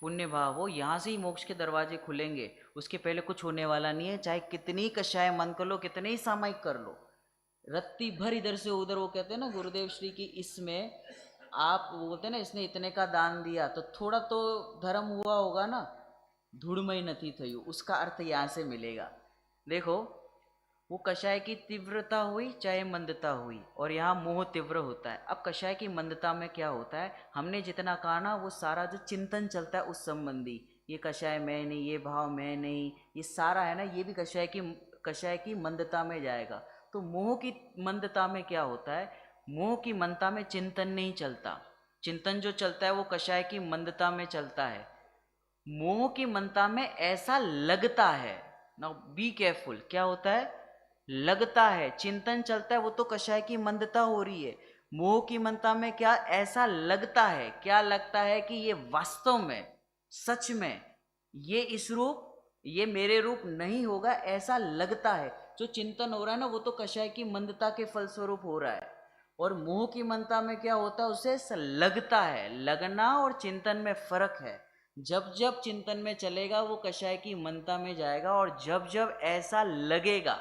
पुण्य भाव हो, यहाँ से ही मोक्ष के दरवाजे खुलेंगे, उसके पहले कुछ होने वाला नहीं है। चाहे कितनी कषाय मन कर लो, कितने ही सामायिक कर लो, रत्ती भर इधर से उधर, वो कहते हैं ना गुरुदेव श्री की, इसमें आप वो बोलते हैं ना, इसने इतने का दान दिया तो थोड़ा तो धर्म हुआ होगा ना, धूड़मय नथी थयु, उसका अर्थ यहाँ से मिलेगा। देखो वो कषाय की तीव्रता हुई चाहे मंदता हुई, और यहाँ मोह तीव्र होता है। अब कषाय की मंदता में क्या होता है, हमने जितना कहा ना, वो सारा जो चिंतन चलता है उस संबंधी, ये कषाय मैं नहीं, ये भाव मैं नहीं, ये सारा है ना, ये भी कषाय की मंदता में जाएगा। तो मोह की मंदता में क्या होता है, मोह की मंदता में चिंतन नहीं चलता, चिंतन जो चलता है वो कषाय की मंदता में चलता है। मोह की मंदता में ऐसा लगता है, नाउ बी केयरफुल, क्या होता है, लगता है, चिंतन चलता है, वो तो कषाय की मंदता हो रही है। मोह की मंदता में क्या, ऐसा लगता है, क्या लगता है कि ये वास्तव में सच में ये इस रूप, ये मेरे रूप नहीं होगा, ऐसा लगता है। जो चिंतन हो रहा है ना, वो तो कषाय की मंदता के फलस्वरूप हो रहा है। और मोह की मंदता में क्या होता है, उसे लगता है। लगना और चिंतन में फर्क है। जब जब चिंतन में चलेगा वो कषाय की मंदता में जाएगा, और जब जब ऐसा लगेगा,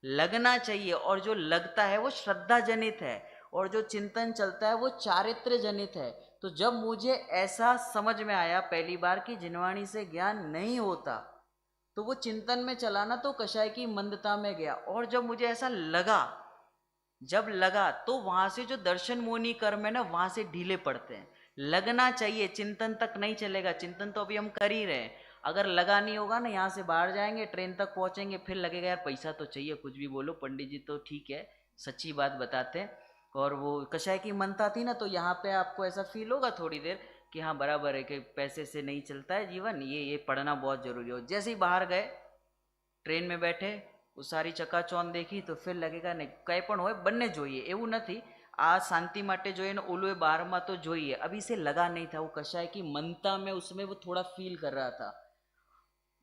लगना चाहिए, और जो लगता है वो श्रद्धा जनित है, और जो चिंतन चलता है वो चारित्र जनित है। तो जब मुझे ऐसा समझ में आया पहली बार कि जिनवाणी से ज्ञान नहीं होता, तो वो चिंतन में चलाना तो कषाय की मंदता में गया। और जब मुझे ऐसा लगा, जब लगा, तो वहां से जो दर्शन मोनी कर्म है ना, वहां से ढीले पड़ते हैं। लगना चाहिए, चिंतन तक नहीं चलेगा, चिंतन तो अभी हम कर ही रहे हैं। अगर लगा नहीं होगा ना, यहाँ से बाहर जाएंगे, ट्रेन तक पहुंचेंगे, फिर लगेगा यार पैसा तो चाहिए, कुछ भी बोलो पंडित जी तो ठीक है, सच्ची बात बताते हैं। और वो कषाय की मनता थी ना, तो यहाँ पे आपको ऐसा फील होगा थोड़ी देर कि हाँ बराबर है, कि पैसे से नहीं चलता है जीवन, ये पढ़ना बहुत जरूरी हो। जैसे ही बाहर गए, ट्रेन में बैठे, वो सारी चकाचौंध देखी, तो फिर लगेगा नहीं, કંઈ પણ હોય બંને જોઈએ, એવું નથી। આ શાંતિ માટે જોઈએ ને ઓલું એ બારમાં તો જોઈએ। अभी से लगा नहीं था, वो कषाय की मनता में उसमें वो थोड़ा फील कर रहा था।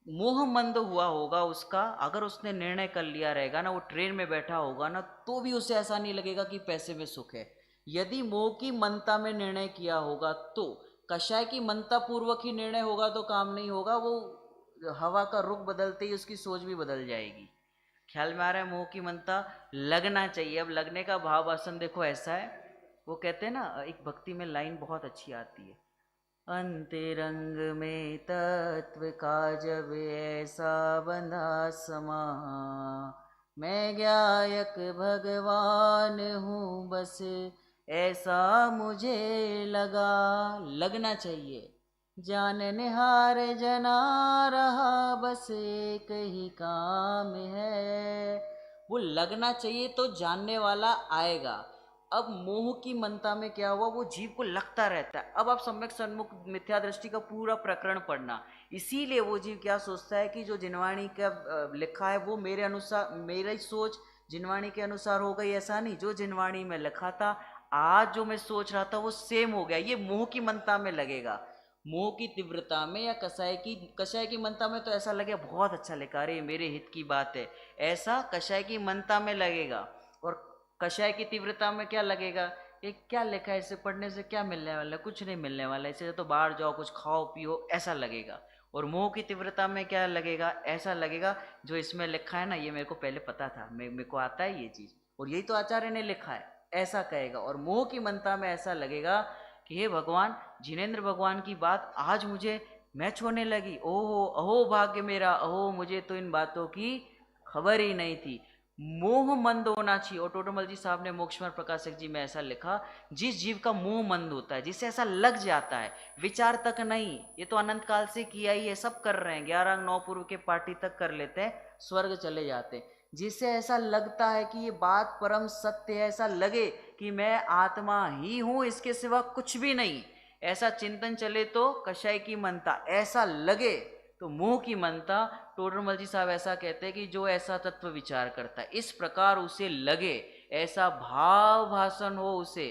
मोह मंद हुआ होगा उसका, अगर उसने निर्णय कर लिया रहेगा ना, वो ट्रेन में बैठा होगा ना, तो भी उसे ऐसा नहीं लगेगा कि पैसे में सुख है। यदि मोह की मनता में निर्णय किया होगा तो, कषाय की मनता पूर्वक ही निर्णय होगा तो काम नहीं होगा, वो हवा का रुख बदलते ही उसकी सोच भी बदल जाएगी। ख्याल में आ रहा है, मोह की मनता लगना चाहिए। अब लगने का भाव आसन देखो ऐसा है, वो कहते हैं ना, एक भक्ति में लाइन बहुत अच्छी आती है, अंतरंग में तत्व का जब ऐसा बंधा समा, मैं गायक भगवान हूँ बस ऐसा मुझे लगा। लगना चाहिए, जाननिहार जना रहा बस एक ही काम है, वो लगना चाहिए तो जानने वाला आएगा। अब मोह की मनता में क्या हुआ, वो जीव को लगता रहता है। अब आप सम्यक सन्मुख मिथ्या दृष्टि का पूरा प्रकरण पढ़ना, इसीलिए वो जीव क्या सोचता है कि जो जिनवाणी का लिखा है वो मेरे अनुसार, मेरी सोच जिनवाणी के अनुसार हो गई, ऐसा नहीं। जो जिनवाणी में लिखा था, आज जो मैं सोच रहा था वो सेम हो गया, ये मोह की मनता में लगेगा। मोह की तीव्रता में या कषाय की मनता में तो ऐसा लगे बहुत अच्छा लिखा, अरे मेरे हित की बात है, ऐसा कषाय की मनता में लगेगा। और कषाय की तीव्रता में क्या लगेगा, ये क्या लिखा है, इसे पढ़ने से क्या मिलने वाला है, कुछ नहीं मिलने वाला है, इससे तो बाहर जाओ कुछ खाओ पियो, ऐसा लगेगा। और मोह की तीव्रता में क्या लगेगा, ऐसा लगेगा जो इसमें लिखा है ना, ये मेरे को पहले पता था, मेरे को आता है ये चीज़, और यही तो आचार्य ने लिखा है, ऐसा कहेगा। और मोह की मनता में ऐसा लगेगा कि हे भगवान, जिनेंद्र भगवान की बात आज मुझे मैच होने लगी, ओहो अहो भाग्य मेरा, अहो मुझे तो इन बातों की खबर ही नहीं थी। मोह मंद होना चाहिए। और टोटमल जी साहब ने मोक्षमार्ग प्रकाशक जी में ऐसा लिखा, जिस जीव का मोह मंद होता है, जिसे ऐसा लग जाता है, विचार तक नहीं, ये तो अनंत काल से किया ही है, सब कर रहे हैं, 11 अंग 9 पूर्व के पार्टी तक कर लेते हैं, स्वर्ग चले जाते हैं। जिसे ऐसा लगता है कि ये बात परम सत्य है, ऐसा लगे कि मैं आत्मा ही हूं, इसके सिवा कुछ भी नहीं, ऐसा चिंतन चले तो कषाय की मनता, ऐसा लगे तो मोह की मनता। टोडरमल जी साहब ऐसा कहते हैं कि जो ऐसा तत्व विचार करता है, इस प्रकार उसे लगे, ऐसा भाव भाषण हो उसे,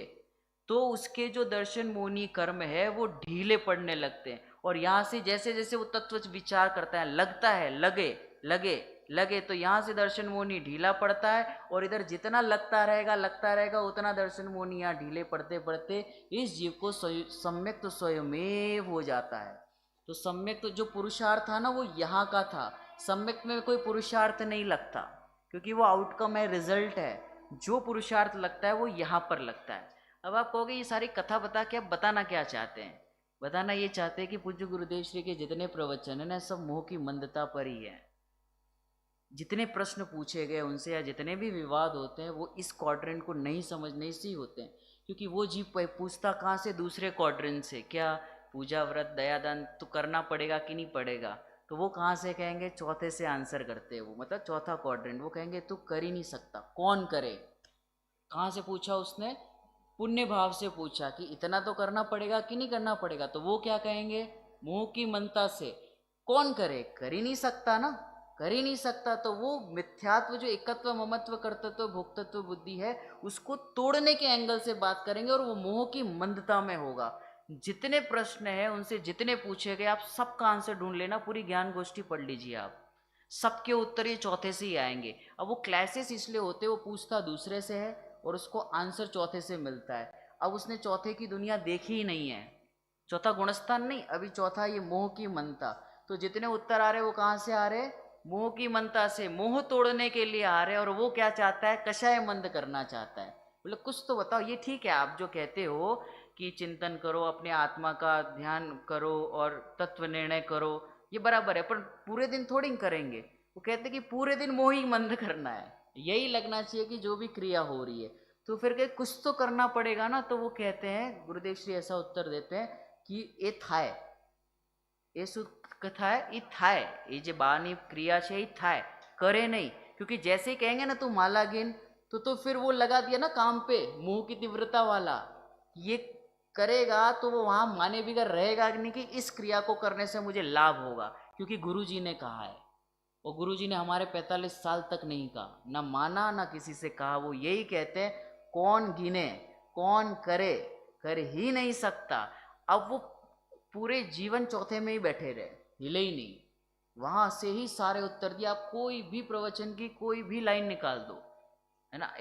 तो उसके जो दर्शन मोनी कर्म है वो ढीले पड़ने लगते हैं। और यहाँ से जैसे जैसे वो तत्व विचार करता है, लगता है, लगे लगे लगे, तो यहाँ से दर्शन मोनी ढीला पड़ता है, और इधर जितना लगता रहेगा उतना दर्शन मोनी यहाँ ढीले पड़ते पड़ते इस जीव को सम्यक तो स्वयमेव हो जाता है। तो सम्यक तो जो पुरुषार्थ था ना वो यहाँ का था, सम्यक में कोई पुरुषार्थ नहीं लगता, क्योंकि वो आउटकम है, रिजल्ट है। जो पुरुषार्थ लगता है वो यहाँ पर लगता है। अब आप कहोगे ये सारी कथा बता के आप बताना क्या चाहते हैं? बताना ये चाहते हैं कि पूज्य गुरुदेव श्री के जितने प्रवचन है ना, सब मोह की मंदता पर ही है। जितने प्रश्न पूछे गए उनसे या जितने भी विवाद होते हैं वो इस क्वाड्रेंट को नहीं समझने से ही होते हैं, क्योंकि वो जीव पूछता कहाँ से? दूसरे क्वाड्रेंट से। क्या पूजा व्रत दयादान तो करना पड़ेगा कि नहीं पड़ेगा? तो वो कहाँ से कहेंगे? चौथे से आंसर करते हैं वो, मतलब चौथा क्वाड्रेंट। वो कहेंगे तू कर ही नहीं सकता। कौन करे? कहाँ से पूछा उसने? पुण्य भाव से पूछा कि इतना तो करना पड़ेगा कि नहीं करना पड़ेगा। तो वो क्या कहेंगे? मोह की मनता से। कौन करे? कर ही नहीं सकता ना, कर ही नहीं सकता। तो वो मिथ्यात्व, जो एकत्व ममत्व कर्तृत्व भोक्तत्व बुद्धि है, उसको तोड़ने के एंगल से बात करेंगे, और वो मोह की मंदता में होगा। जितने प्रश्न हैं उनसे जितने पूछे गए, आप सबका आंसर ढूंढ लेना, पूरी ज्ञान गोष्ठी पढ़ लीजिए आप, सबके उत्तर ये चौथे से ही आएंगे। अब वो क्लासेस इसलिए होते, वो पूछता दूसरे से है और उसको आंसर चौथे से मिलता है। अब उसने चौथे की दुनिया देखी ही नहीं है, चौथा गुणस्थान नहीं, अभी चौथा ये मोह की मनता। तो जितने उत्तर आ रहे वो कहाँ से आ रहे? मोह की मनता से। मोह तोड़ने के लिए आ रहे, और वो क्या चाहता है? कषाय मंद करना चाहता है। बोले कुछ तो बताओ। ये ठीक है, आप जो कहते हो कि चिंतन करो, अपने आत्मा का ध्यान करो और तत्व निर्णय करो, ये बराबर है, पर पूरे दिन थोड़ी करेंगे। वो कहते कि पूरे दिन मोह ही मंद करना है, यही लगना चाहिए कि जो भी क्रिया हो रही है। तो फिर कहे कुछ तो करना पड़ेगा ना। तो वो कहते हैं, गुरुदेव श्री ऐसा उत्तर देते हैं कि એ થાય, એ શું થાય? એ થાય, ये जो बानी क्रिया है ये થાય, करे नहीं। क्योंकि जैसे ही कहेंगे ना तू माला गिन, तो फिर वो लगा दिया ना काम पे, मोह की तीव्रता वाला। ये करेगा तो वो वहां माने बिगड़ रहेगा नहीं कि इस क्रिया को करने से मुझे लाभ होगा, क्योंकि गुरुजी ने कहा है। और गुरुजी ने हमारे 45 साल तक नहीं कहा, ना माना ना किसी से कहा। वो यही कहते हैं, कौन गिने कौन करे, कर ही नहीं सकता। अब वो पूरे जीवन चौथे में ही बैठे रहे, हिले ही नहीं, वहां से ही सारे उत्तर दिए। आप कोई भी प्रवचन की कोई भी लाइन निकाल दो, है ना।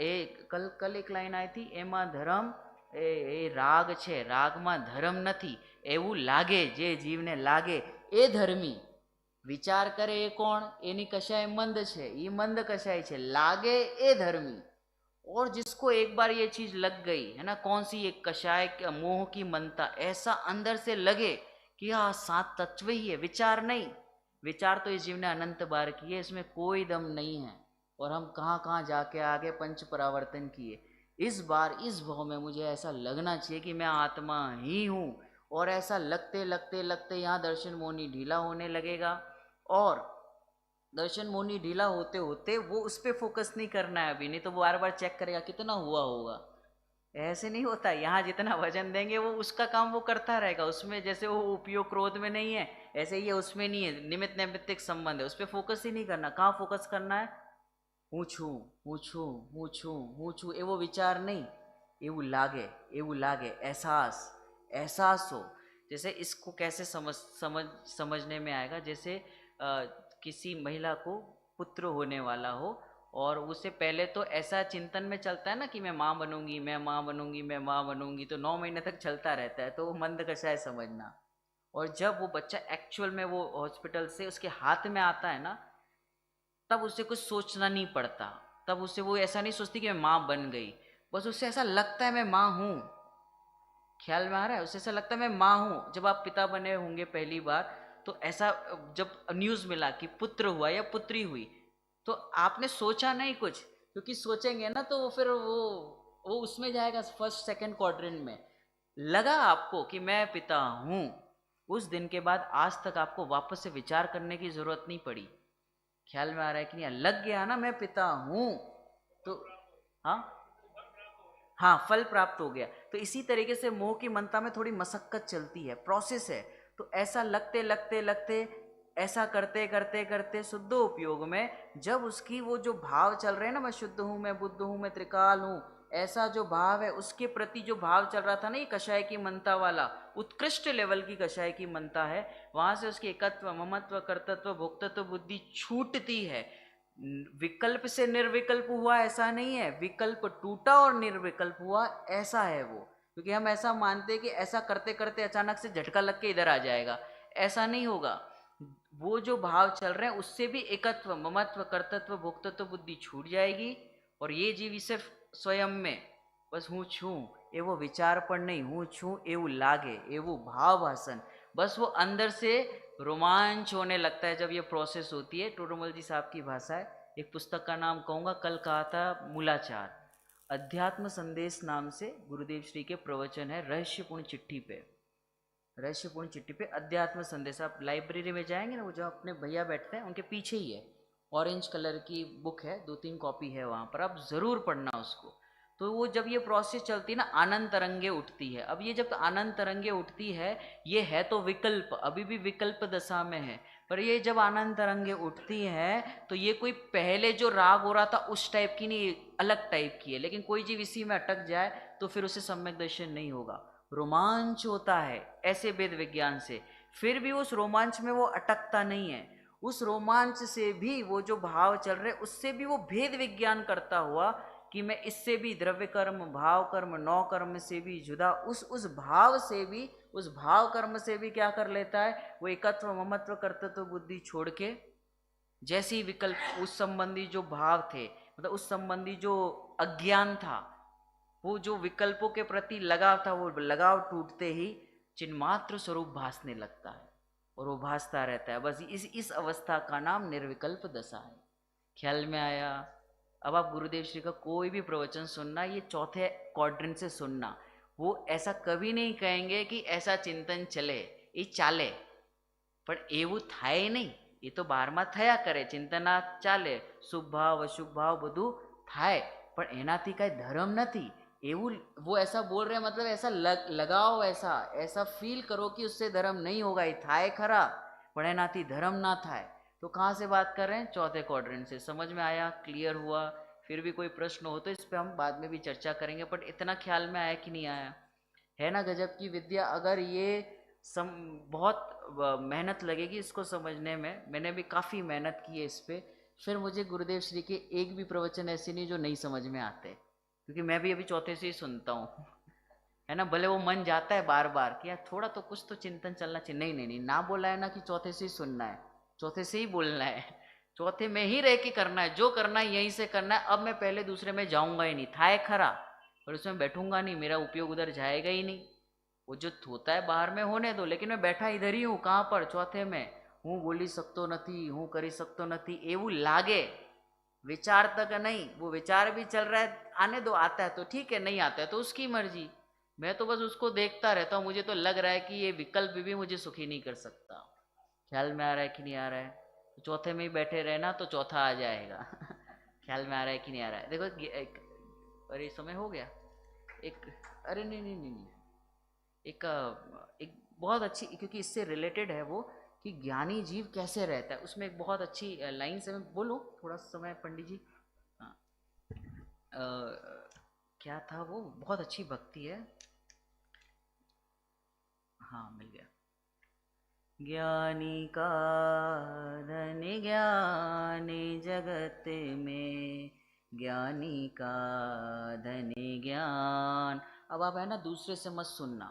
कल एक लाइन आई थी, एमा धर्म એ રાગ છે, રાગમાં ધર્મ નથી એવું લાગે, જે જીવને લાગે એ ધર્મી, વિચાર કરે એ કોણ? એની કશાય મંદ છે, એ મંદ કશાય છે, लागे ए धर्मी। और जिसको एक बार ये चीज लग गई है ना, कौन सी? ये कषाय मोह की मनता, ऐसा अंदर से लगे कि हाँ सात तत्व ही है, विचार नहीं। विचार तो इस जीव ने अनंत बार किए, इसमें कोई दम नहीं है। और हम कहाँ कहाँ जाके आगे पंच परावर्तन किए। इस बार इस भाव में मुझे ऐसा लगना चाहिए कि मैं आत्मा ही हूँ। और ऐसा लगते लगते लगते यहाँ दर्शन मोनी ढीला होने लगेगा, और दर्शन मोनी ढीला होते होते वो उस पर फोकस नहीं करना है अभी, नहीं तो वो बार बार चेक करेगा कितना हुआ होगा। ऐसे नहीं होता। यहाँ जितना वजन देंगे वो उसका काम वो करता रहेगा, उसमें जैसे वो उपयोग क्रोध में नहीं है, ऐसे ही उसमें नहीं है, निमित्त नैमित्तिक संबंध है, उस पर फोकस ही नहीं करना। कहाँ फोकस करना है? હું છું હું છું હું છું હું છું, એવો વિચાર નહીં, એવું લાગે एहसास, एहसास हो। जैसे इसको कैसे समझने में आएगा, जैसे किसी महिला को पुत्र होने वाला हो, और उससे पहले तो ऐसा चिंतन में चलता है ना कि मैं माँ बनूंगी, मैं माँ बनूंगी, मैं माँ बनूंगी, तो 9 महीने तक चलता रहता है, तो वो मंद कषाय समझना। और जब वो बच्चा एक्चुअल में वो हॉस्पिटल से उसके हाथ में आता है ना, तब उसे कुछ सोचना नहीं पड़ता, तब उसे वो ऐसा नहीं सोचती कि मैं माँ बन गई, बस उसे ऐसा लगता है मैं माँ हूँ। ख्याल में आ रहा है? उसे ऐसा लगता है मैं माँ हूँ। जब आप पिता बने होंगे पहली बार, तो ऐसा जब न्यूज़ मिला कि पुत्र हुआ या पुत्री हुई, तो आपने सोचा नहीं कुछ, क्योंकि सोचेंगे ना तो फिर वो उसमें जाएगा, फर्स्ट सेकंड क्वाड्रेंट में। लगा आपको कि मैं पिता हूँ, उस दिन के बाद आज तक आपको वापस से विचार करने की जरूरत नहीं पड़ी। ख्याल में आ रहा है कि नहीं? लग गया ना मैं पिता हूं, तो हाँ फल प्राप्त हो गया। तो इसी तरीके से मोह की मनता में थोड़ी मशक्कत चलती है, प्रोसेस है। तो ऐसा लगते लगते लगते ऐसा करते करते करते शुद्ध उपयोग में जब उसकी वो जो भाव चल रहे हैं ना, मैं शुद्ध हूँ, मैं बुद्ध हूँ, मैं त्रिकाल हूँ, ऐसा जो भाव है उसके प्रति जो भाव चल रहा था ना, ये कषाय की मनता वाला उत्कृष्ट लेवल की कषाय की मनता है, वहां से उसकी एकत्व, ममत्व, कर्तृत्व, भोक्तत्व बुद्धि छूटती है। विकल्प से निर्विकल्प हुआ ऐसा नहीं है, विकल्प टूटा और निर्विकल्प हुआ ऐसा है वो। क्योंकि हम ऐसा मानते हैं कि ऐसा करते करते अचानक से झटका लग के इधर आ जाएगा, ऐसा नहीं होगा। वो जो भाव चल रहे हैं उससे भी एकत्व, ममत्व, कर्तृत्व, भोक्तत्व बुद्धि छूट जाएगी। और ये जीव सिर्फ स्वयं में बस હું છું એવો વિચાર પણ નહીં, હું છું એવું લાગે, એવું भाव भाषण, बस वो अंदर से रोमांच होने लगता है जब ये प्रोसेस होती है। टोडरमल जी साहब की भाषा है। एक पुस्तक का नाम कहूँगा, कल कहा था मूलाचार, अध्यात्म संदेश नाम से गुरुदेव श्री के प्रवचन है रहस्यपूर्ण चिट्ठी पे, रहस्यपूर्ण चिट्ठी पे अध्यात्म संदेश। आप लाइब्रेरी में जाएंगे ना, वो जो अपने भैया बैठते हैं उनके पीछे ही है, ऑरेंज कलर की बुक है, 2-3 कॉपी है वहाँ पर, आप ज़रूर पढ़ना उसको। तो वो जब ये प्रोसेस चलती है ना, आनंद तरंगे उठती है। अब ये जब आनंद तरंगे उठती है, ये है तो विकल्प, अभी भी विकल्प दशा में है, पर ये जब आनंद तरंगे उठती हैं तो ये कोई पहले जो राग हो रहा था उस टाइप की नहीं, अलग टाइप की है। लेकिन कोई जीव इसी में अटक जाए तो फिर उसे सम्यक दर्शन नहीं होगा। रोमांच होता है ऐसे वेद विज्ञान से, फिर भी उस रोमांच में वो अटकता नहीं है। उस रोमांच से भी वो जो भाव चल रहे उससे भी वो भेद विज्ञान करता हुआ कि मैं इससे भी द्रव्य कर्म, भाव कर्म, नौ कर्म से भी जुदा, उस भाव से भी, उस भाव कर्म से भी क्या कर लेता है, वो एकत्व, ममत्व, कर्तृत्व बुद्धि छोड़ के जैसे ही विकल्प, उस संबंधी जो भाव थे, मतलब उस संबंधी जो अज्ञान था, वो जो विकल्पों के प्रति लगाव था, वो लगाव टूटते ही चिन्मात्र स्वरूप भासने लगता है और वो भासता रहता है। बस इस अवस्था का नाम निर्विकल्प दशा है। ख्याल में आया? अब आप गुरुदेव श्री का कोई भी प्रवचन सुनना, ये चौथे क्वाड्रेंट से सुनना, वो ऐसा कभी नहीं कहेंगे कि ऐसा चिंतन चले, ये चाले, पर એવું થાય નહીં, એ તો બારમાં થયા કરે, ચિંતના ચાલે, શુભ ભાવ અશુભ ભાવ બધું થાય, પણ એનાથી કાંઈ ધર્મ નથી એવું वो ऐसा बोल रहे हैं। मतलब ऐसा लगाओ, ऐसा फील करो कि उससे धर्म नहीं होगा, ये थाय खरा पण एनाथी धर्म ना थाय। तो कहाँ से बात कर रहे हैं? चौथे क्वाड्रेंट से। समझ में आया? क्लियर हुआ? फिर भी कोई प्रश्न हो तो इस पर हम बाद में भी चर्चा करेंगे, बट इतना ख्याल में आया कि नहीं आया? है ना गजब की विद्या। अगर ये बहुत मेहनत लगेगी इसको समझने में, मैंने भी काफ़ी मेहनत की है इस पर। फिर मुझे गुरुदेव श्री के एक भी प्रवचन ऐसे नहीं जो नहीं समझ में आते, क्योंकि मैं भी अभी चौथे से ही सुनता हूँ, है ना। भले वो मन जाता है बार बार कि यार थोड़ा तो कुछ तो चिंतन चलना चाहिए, नहीं नहीं नहीं, ना बोला है ना कि चौथे से ही सुनना है, चौथे से ही बोलना है, चौथे में ही रह के करना है, जो करना है यहीं से करना है। अब मैं पहले दूसरे में जाऊंगा ही नहीं, था है खरा, और उसमें बैठूंगा नहीं, मेरा उपयोग उधर जाएगा ही नहीं। वो जो होता है बाहर में होने दो, लेकिन मैं बैठा इधर ही हूँ, कहाँ पर? चौथे में। हूँ बोली सकतो नहीं, हूँ करी सकतो नहीं એવું लागे, विचार तक नहीं। वो विचार भी चल रहा है, आने दो, आता है तो ठीक है, नहीं आता है तो उसकी मर्जी। मैं तो बस उसको देखता रहता हूँ। मुझे तो लग रहा है कि ये विकल्प भी मुझे सुखी नहीं कर सकता। ख्याल में आ रहा है कि नहीं आ रहा है? तो चौथे में ही बैठे रहना तो चौथा आ जाएगा। ख्याल में आ रहा है कि नहीं आ रहा है? देखो अरे समय हो गया। एक अरे नहीं नहीं नहीं, नहीं। एक बहुत अच्छी, क्योंकि इससे रिलेटेड है वो, कि ज्ञानी जीव कैसे रहता है, उसमें एक बहुत अच्छी लाइन से मैं बोलूँ थोड़ा समय पंडित जी। हाँ, क्या था वो? बहुत अच्छी भक्ति है। हाँ मिल गया। ज्ञानी का धन ज्ञानी जगत में, ज्ञानी का धन ज्ञान। अब आप है ना दूसरे से मत सुनना,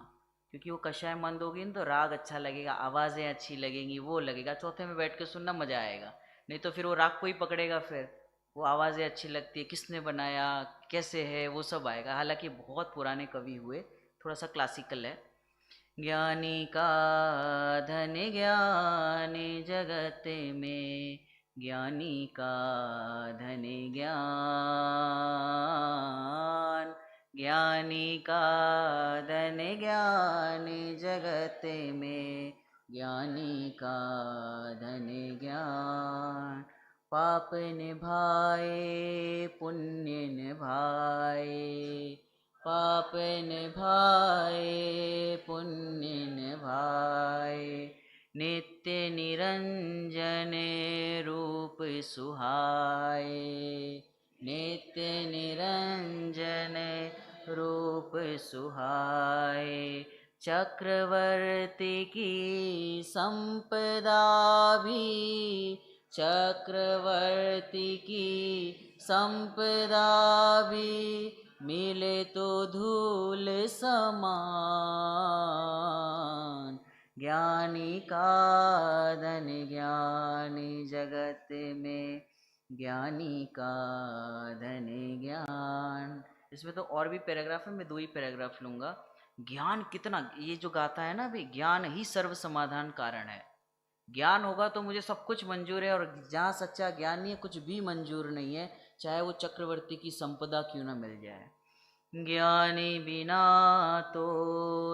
क्योंकि वो कषाय मंद होगी ना तो राग अच्छा लगेगा, आवाज़ें अच्छी लगेंगी, वो लगेगा। चौथे में बैठ के सुनना मज़ा आएगा, नहीं तो फिर वो राग को ही पकड़ेगा। फिर वो आवाज़ें अच्छी लगती है, किसने बनाया, कैसे है, वो सब आएगा। हालांकि बहुत पुराने कवि हुए, थोड़ा सा क्लासिकल है। ज्ञानी का धन ज्ञानी जगत में, ज्ञानी का धन ज्ञान, ज्ञानी का धन ज्ञानी जगत में, ज्ञानी का धन ज्ञान। पाप निभाए पुण्य निभाए, पाप निभाए पुण्य निभाए, नित्य निरंजने रूप सुहाए, नित्य निरंजने रूप सुहाए। चक्रवर्ती की संपदा भी, चक्रवर्ती की संपदा भी, मिले तो धूल समान। ज्ञानी का धन ज्ञानी जगत में, ज्ञानी का धन ज्ञान। इसमें तो और भी पैराग्राफ है, मैं 2 ही पैराग्राफ लूंगा। ज्ञान कितना, ये जो गाता है ना भाई, ज्ञान ही सर्व समाधान कारण है। ज्ञान होगा तो मुझे सब कुछ मंजूर है, और जहाँ सच्चा ज्ञान नहीं है कुछ भी मंजूर नहीं है, चाहे वो चक्रवर्ती की संपदा क्यों ना मिल जाए। ज्ञानी बिना तो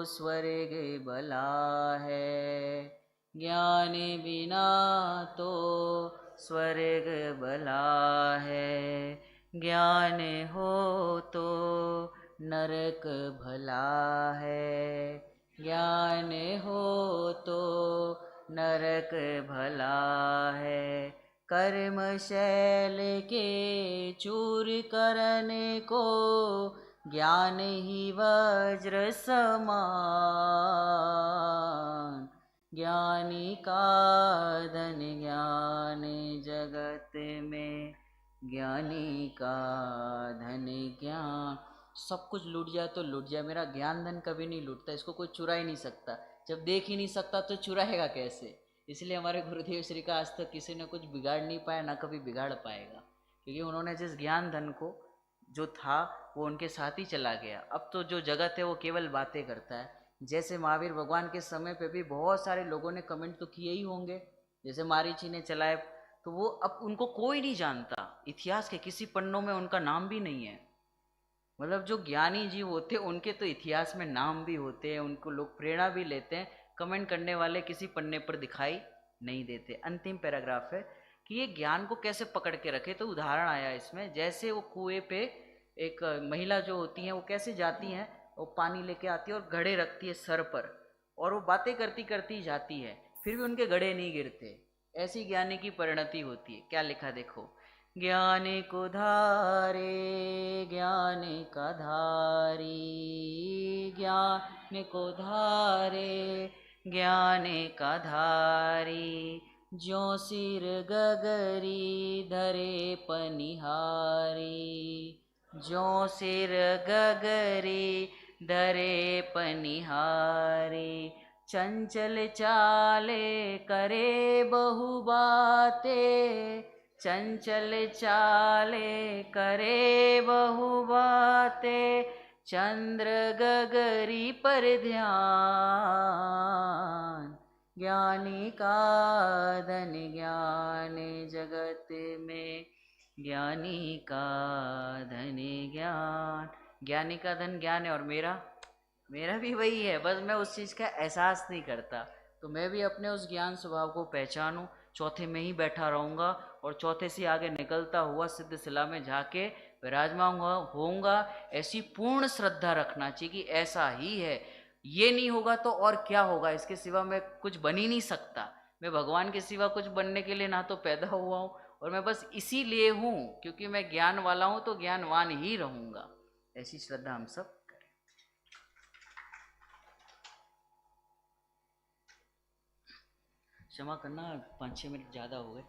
स्वर्ग भला है, ज्ञानी बिना तो स्वर्ग भला है। ज्ञान हो तो नरक भला है, ज्ञान हो तो नरक भला है। कर्म शैल के चूर करने को, ज्ञान ही वज्र समान। ज्ञानी का धन ज्ञान जगत में, ज्ञानी का धन ज्ञान। सब कुछ लूट जाए तो लूट जाए, मेरा ज्ञान धन कभी नहीं लूटता, इसको कोई चुरा ही नहीं सकता। जब देख ही नहीं सकता तो चुराएगा कैसे। इसलिए हमारे गुरुदेव श्री का आज तक किसी ने कुछ बिगाड़ नहीं पाया, ना कभी बिगाड़ पाएगा, क्योंकि उन्होंने जिस ज्ञान धन को जो था वो उनके साथ ही चला गया। अब तो जो जगत है वो केवल बातें करता है। जैसे महावीर भगवान के समय पे भी बहुत सारे लोगों ने कमेंट तो किए ही होंगे, जैसे मारीची ने चलाए, तो वो अब उनको कोई नहीं जानता, इतिहास के किसी पन्नों में उनका नाम भी नहीं है। मतलब जो ज्ञानी जीव होते हैं उनके तो इतिहास में नाम भी होते हैं, उनको लोग प्रेरणा भी लेते हैं, कमेंट करने वाले किसी पन्ने पर दिखाई नहीं देते। अंतिम पैराग्राफ है कि ये ज्ञान को कैसे पकड़ के रखे, तो उदाहरण आया इसमें, जैसे वो कुएं पे एक महिला जो होती हैं वो कैसे जाती हैं, वो पानी लेके आती है और घड़े रखती है सर पर, और वो बातें करती करती जाती है, फिर भी उनके घड़े नहीं गिरते। ऐसी ज्ञानी की परिणति होती है। क्या लिखा देखो, ज्ञान को धारे ज्ञान का धारी, ज्ञान को धारे ज्ञान का धारी। जो सिर गगरी धरे पनिहारी, जो सिर गगरी धरे पनिहारी। चंचल चाले करे बहु बातें, चंचल चाले करे बहु बातें। चंद्र गगरी पर ध्यान, ज्ञानी का धन ज्ञान जगत में, ज्ञानी का धन ज्ञान। ज्ञानी का धन ज्ञान है, और मेरा भी वही है, बस मैं उस चीज़ का एहसास नहीं करता। तो मैं भी अपने उस ज्ञान स्वभाव को पहचानूं, चौथे में ही बैठा रहूँगा, और चौथे से आगे निकलता हुआ सिद्ध शिला में जाके विराजमान होऊंगा। ऐसी पूर्ण श्रद्धा रखना चाहिए कि ऐसा ही है, ये नहीं होगा तो और क्या होगा, इसके सिवा मैं कुछ बन ही नहीं सकता। मैं भगवान के सिवा कुछ बनने के लिए ना तो पैदा हुआ हूँ, और मैं बस इसीलिए हूँ क्योंकि मैं ज्ञान वाला हूँ, तो ज्ञानवान ही रहूँगा। ऐसी श्रद्धा हम सब करें। क्षमा करना, 5-6 मिनट ज़्यादा हो गए।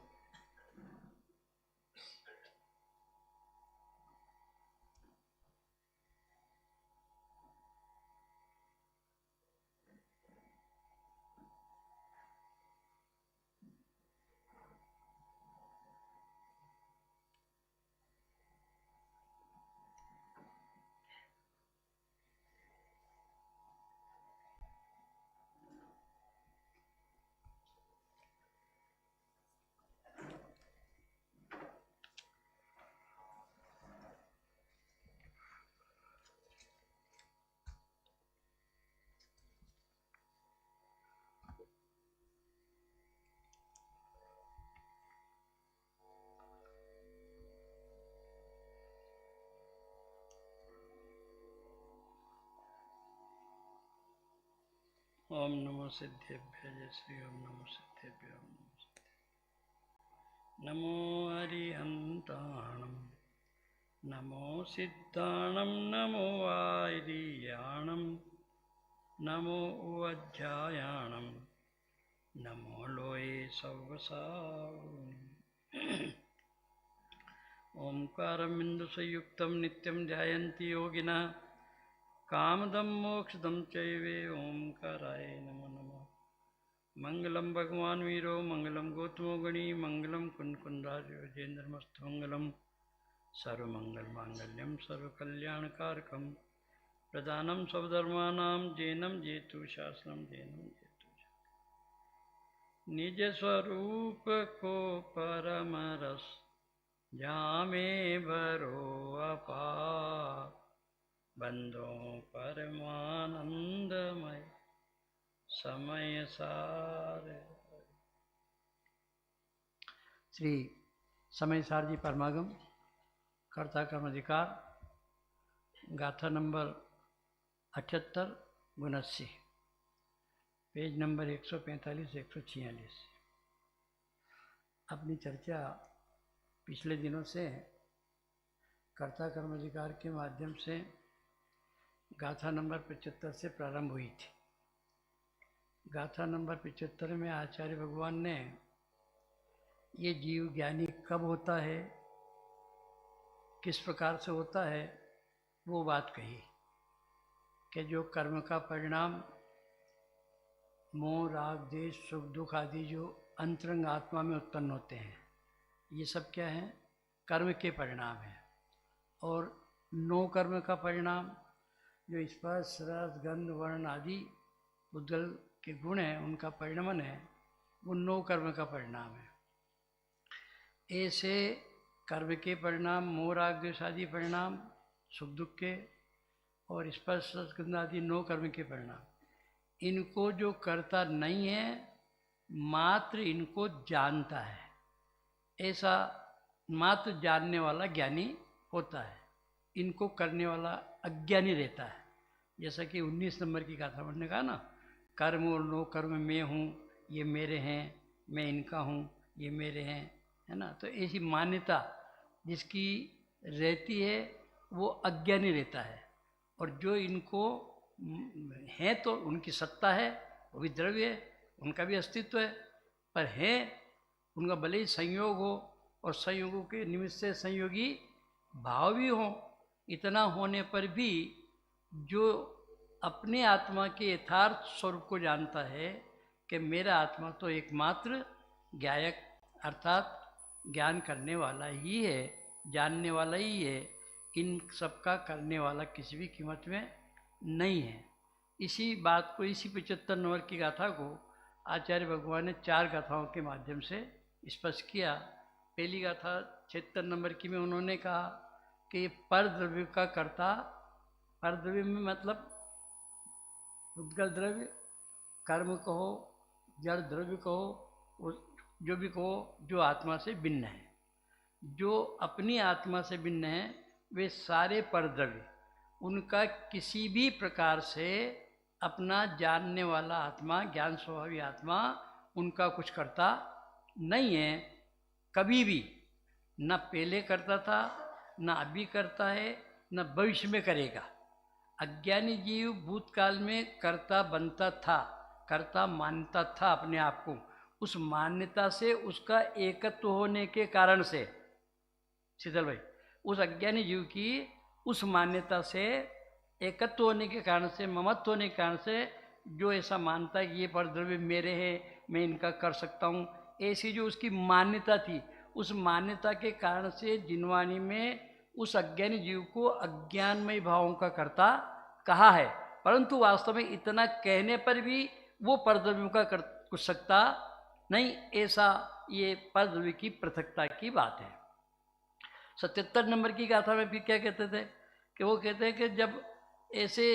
ओम नमो सिद्धेभ्य जय श्री ओम नमो सिद्धेभ्य ओम नमो सिद्धेभ्य। नमो अरिहंताणं नमो सिद्धाणं नमो आर्याणं नमो उवज्जायाणं नमो लोये सवसावुनि। ओंकारं बिंदुसंयुक्तं नित्यं ध्यायन्ति योगिनः कामदं मोक्षदं चैवे ओंकाराय नमो नमः। मंगलम भगवान वीरो मंगलम गौतमो गणी मंगलम कुंकुंदार्य विजेन्द्रमस्तु मंगलम सर्वमंगल मांगल्यम सर्वकल्याणकारकम प्रदानम सर्वधर्मानां जैनम जेतु शासनम जैनम जेतु। निज स्वरूप को परम रस जामे भरो अपार बंदो परमानंदमय समय सार। श्री समय सार जी परमागम कर्ता कर्म अधिकार गाथा नंबर 78 79 पेज नंबर 145 146। अपनी चर्चा पिछले दिनों से कर्ता कर्म अधिकार के माध्यम से गाथा नंबर 75 से प्रारंभ हुई थी। गाथा नंबर 75 में आचार्य भगवान ने ये जीव ज्ञानी कब होता है, किस प्रकार से होता है, वो बात कही कि जो कर्म का परिणाम मोह राग द्वेष सुख दुख आदि जो अंतरंग आत्मा में उत्पन्न होते हैं, ये सब क्या है, कर्म के परिणाम हैं। और नो कर्म का परिणाम जो स्पर्श रस गंध वर्ण आदि उद्गल के गुण हैं, उनका परिणमन है, वो नो कर्म का परिणाम है। ऐसे कर्म के परिणाम मोह राग द्वेष आदि परिणाम सुख दुख के और स्पर्श रस गंध आदि नो कर्म के परिणाम, इनको जो करता नहीं है मात्र इनको जानता है, ऐसा मात्र जानने वाला ज्ञानी होता है। इनको करने वाला अज्ञानी रहता है। जैसा कि 19 नंबर की गाथा ने कहा ना, कर्म और नो कर्म मैं हूँ, ये मेरे हैं, मैं इनका हूँ, ये मेरे हैं, है ना। तो ऐसी मान्यता जिसकी रहती है वो अज्ञानी रहता है। और जो इनको हैं तो उनकी सत्ता है, वो भी द्रव्य है, उनका भी अस्तित्व है, पर है उनका भले ही संयोग हो और संयोगों के निमित्त से संयोगी भाव भी हो, इतना होने पर भी जो अपने आत्मा के यथार्थ स्वरूप को जानता है कि मेरा आत्मा तो एकमात्र ज्ञायक अर्थात ज्ञान करने वाला ही है, जानने वाला ही है, इन सबका करने वाला किसी भी कीमत में नहीं है। इसी बात को, इसी 75 नंबर की गाथा को आचार्य भगवान ने 4 गाथाओं के माध्यम से स्पष्ट किया। पहली गाथा 76 नंबर की में उन्होंने कहा कि ये पर द्रव्य का कर्ता, पर द्रव्य में मतलब उद्गल द्रव्य, कर्म कहो, जड़ द्रव्य कहो, जो भी कहो, जो आत्मा से भिन्न है, जो अपनी आत्मा से भिन्न है, वे सारे पर द्रव्य उनका किसी भी प्रकार से अपना जानने वाला आत्मा, ज्ञान स्वभावी आत्मा, उनका कुछ करता नहीं है, कभी भी। न पहले करता था, न अभी करता है, न भविष्य में करेगा। अज्ञानी जीव भूतकाल में कर्ता बनता था, कर्ता मानता था अपने आप को। उस मान्यता से, उसका एकत्व होने के कारण से, शीतल भाई, उस अज्ञानी जीव की उस मान्यता से, एकत्व होने के कारण से, ममत्व होने के कारण से, जो ऐसा मानता है कि ये पर द्रव्य मेरे हैं, मैं इनका कर सकता हूँ, ऐसी जो उसकी मान्यता थी, उस मान्यता के कारण से जिनवाणी में उस अज्ञानी जीव को अज्ञानमय भावों का कर्ता कहा है। परंतु वास्तव में इतना कहने पर भी वो परद्रव्यों का कर कुछ सकता नहीं, ऐसा ये परद्रव्य की पृथकता की बात है। 77 नंबर की गाथा में भी क्या कहते थे कि वो कहते हैं कि जब ऐसे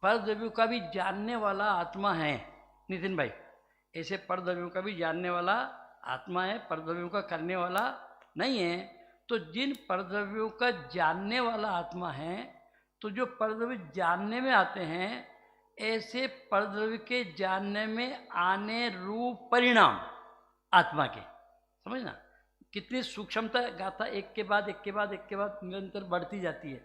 परद्रव्यों का भी जानने वाला आत्मा है, नितिन भाई, ऐसे परद्रव्यों का भी जानने वाला आत्मा है, परद्रव्यों का करने वाला नहीं है, तो जिन परद्रव्यों का जानने वाला आत्मा है, तो जो परद्रव्य जानने में आते हैं ऐसे परद्रव्य के जानने में आने रूप परिणाम आत्मा के, समझना कितनी सूक्ष्मता गाथा एक के बाद एक के बाद एक के बाद निरंतर बढ़ती जाती है।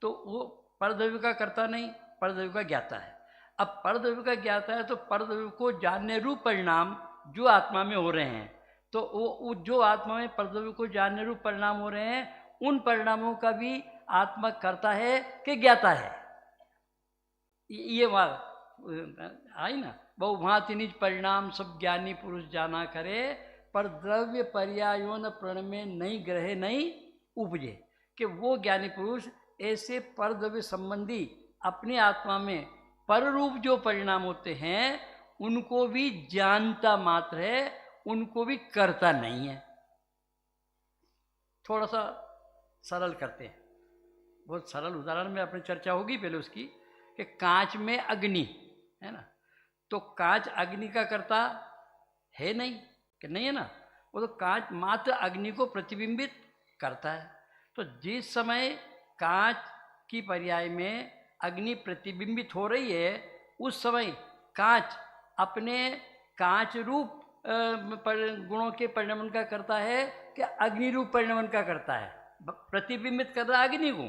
तो वो परद्रव्य का कर्ता नहीं, परद्रव्य का ज्ञाता है। अब परद्रव्य का ज्ञाता है तो परद्रव्य को जानने रूप परिणाम जो आत्मा में हो रहे हैं, तो वो जो आत्मा में परद्रव्य को जानने रूप परिणाम हो रहे हैं, उन परिणामों का भी आत्मा करता है कि ज्ञाता है। ये बात आई ना, बहु भांति निज परिणाम सब ज्ञानी पुरुष जाना करे, पर द्रव्य पर्यायो न प्रण में नहीं ग्रहे नहीं उपजे। कि वो ज्ञानी पुरुष ऐसे पर द्रव्य संबंधी अपनी आत्मा में पर रूप जो परिणाम होते हैं उनको भी जानता मात्र है, उनको भी करता नहीं है। थोड़ा सा सरल करते हैं, बहुत सरल उदाहरण में अपनी चर्चा होगी पहले उसकी, कि कांच में अग्नि है ना, तो कांच अग्नि का करता है नहीं कि नहीं है ना, वो तो कांच मात्र अग्नि को प्रतिबिंबित करता है। तो जिस समय कांच की पर्याय में अग्नि प्रतिबिंबित हो रही है उस समय कांच अपने कांच रूप गुणों के परिणमन का करता है कि अग्नि रूप परिणमन का करता है, प्रतिबिंबित कर रहा है अग्नि को,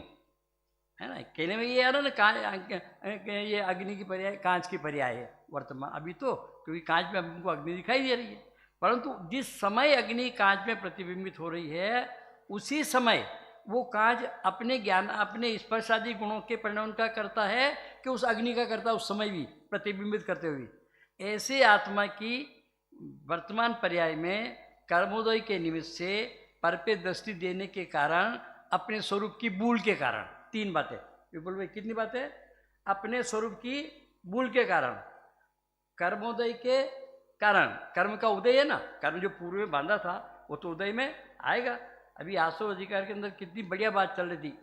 है ना। कहने में ये आ रहा ना ये अग्नि की पर्याय कांच की पर्याय है वर्तमान अभी तो, क्योंकि कांच में हमको अग्नि दिखाई दे रही है। परंतु जिस समय अग्नि कांच में प्रतिबिंबित हो रही है उसी समय वो कांच अपने ज्ञान अपने स्पर्श आदि गुणों के परिणमन का करता है कि उस अग्नि का करता है उस समय भी प्रतिबिंबित करते हुए। ऐसे आत्मा की वर्तमान पर्याय में कर्मोदय के निमित्त से पर पे दृष्टि देने के कारण, अपने स्वरूप की भूल के कारण, तीन बातें विपुल भाई, कितनी बातें? अपने स्वरूप की भूल के कारण, कर्मोदय के कारण, कर्म का उदय है ना, कर्म जो पूर्व में बांधा था वो तो उदय में आएगा। अभी आसव अधिकार के अंदर कितनी बढ़िया बात चल रही थी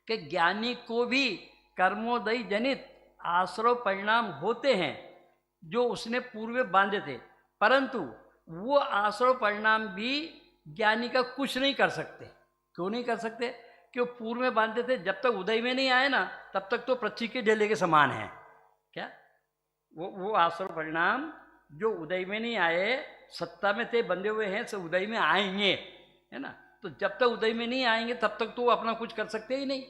कि ज्ञानी को भी कर्मोदय जनित आश्रव परिणाम होते हैं जो उसने पूर्व में बांधे थे, परंतु वो आश्रव परिणाम भी ज्ञानी का कुछ नहीं कर सकते। क्यों नहीं कर सकते? कि वो पूर्व में बांधे थे, जब तक उदय में नहीं आए ना तब तक तो पृथ्वी के ढेले के समान है। क्या वो आश्रव परिणाम जो उदय में नहीं आए, सत्ता में थे बंधे हुए हैं, सब उदय में आएंगे, है ना। तो जब तक उदय में नहीं आएंगे तब तक तो वो अपना कुछ कर सकते ही नहीं।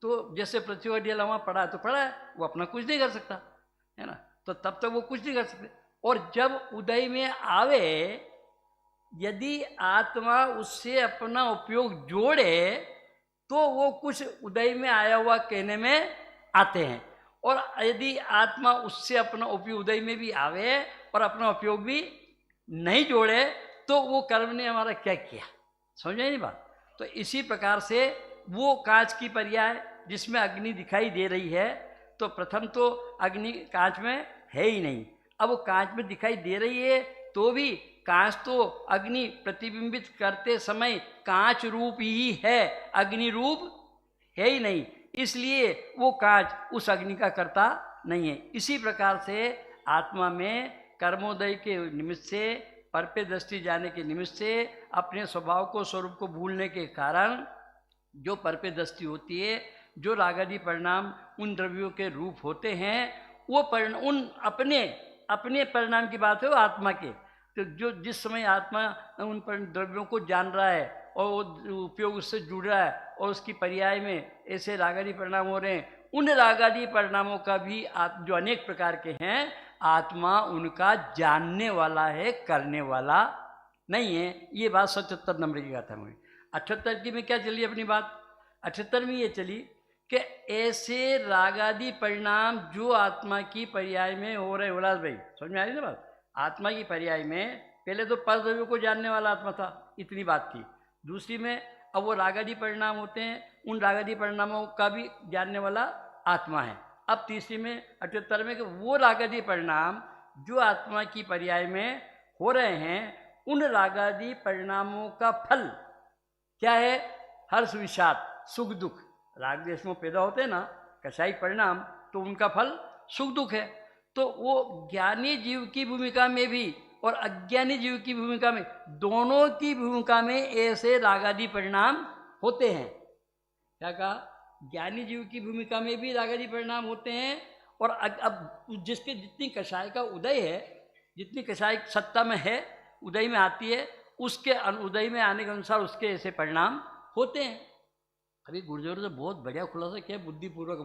तो जैसे पृथ्वी का ढेला वहाँ पड़ा है तो पड़ा है, वो अपना कुछ नहीं कर सकता, है ना। तो तब तक वो कुछ नहीं कर सकते। और जब उदय में आवे, यदि आत्मा उससे अपना उपयोग जोड़े तो वो कुछ उदय में आया हुआ कहने में आते हैं। और यदि आत्मा उससे अपना उपयोग उदय में भी आवे और अपना उपयोग भी नहीं जोड़े तो वो कर्म ने हमारा क्या किया, समझ नहीं बात। तो इसी प्रकार से वो कांच की पर्याय जिसमें अग्नि दिखाई दे रही है, तो प्रथम तो अग्नि कांच में है ही नहीं। अब वो कांच में दिखाई दे रही है तो भी कांच तो अग्नि प्रतिबिंबित करते समय कांच रूप ही है, अग्नि रूप है ही नहीं, इसलिए वो कांच उस अग्नि का कर्ता नहीं है। इसी प्रकार से आत्मा में कर्मोदय के निमित्त से, पर पे दृष्टि जाने के निमित्त से, अपने स्वभाव को स्वरूप को भूलने के कारण जो पर पे दृष्टि होती है, जो रागादि परिणाम उन द्रव्यों के रूप होते हैं, वो परिणाम उन अपने परिणाम की बात है वो आत्मा के। तो जो जिस समय आत्मा उन द्रव्यों को जान रहा है और वो उपयोग उससे जुड़ रहा है और उसकी पर्याय में ऐसे रागादि परिणाम हो रहे हैं, उन रागादि परिणामों का भी जो अनेक प्रकार के हैं, आत्मा उनका जानने वाला है, करने वाला नहीं है। ये बात 77 नंबर की बात है। मुझे 78 की में क्या चली अपनी बात? 78 में ये चली कि ऐसे रागादि परिणाम जो आत्मा की पर्याय में हो रहे, उल्लास भाई समझ में आ रही ना बात? आत्मा की पर्याय में पहले तो पर द्रव्यों को जानने वाला आत्मा था, इतनी बात थी। दूसरी में अब वो रागादि परिणाम होते हैं, उन रागादि परिणामों का भी जानने वाला आत्मा है। अब तीसरी में 78 में कि वो रागादि परिणाम जो आत्मा की पर्याय में हो रहे हैं, उन रागादि परिणामों का फल क्या है? हर्ष विषाद सुख दुख। राग देश में पैदा होते हैं ना कसाई परिणाम, तो उनका फल सुख दुख है। तो वो ज्ञानी जीव की भूमिका में भी और अज्ञानी जीव की भूमिका में, दोनों की भूमिका में ऐसे रागादि परिणाम होते हैं। क्या कहा? ज्ञानी जीव की भूमिका में भी रागादि परिणाम होते हैं और अब जिसके जितनी कषाय का उदय है, जितनी कषाय सत्ता में है, उदय में आती है, उसके उदय में आने के अनुसार उसके ऐसे परिणाम होते हैं। अभी गुरुदेव ने बहुत बढ़िया खुलासा किया बुद्धिपूर्वक,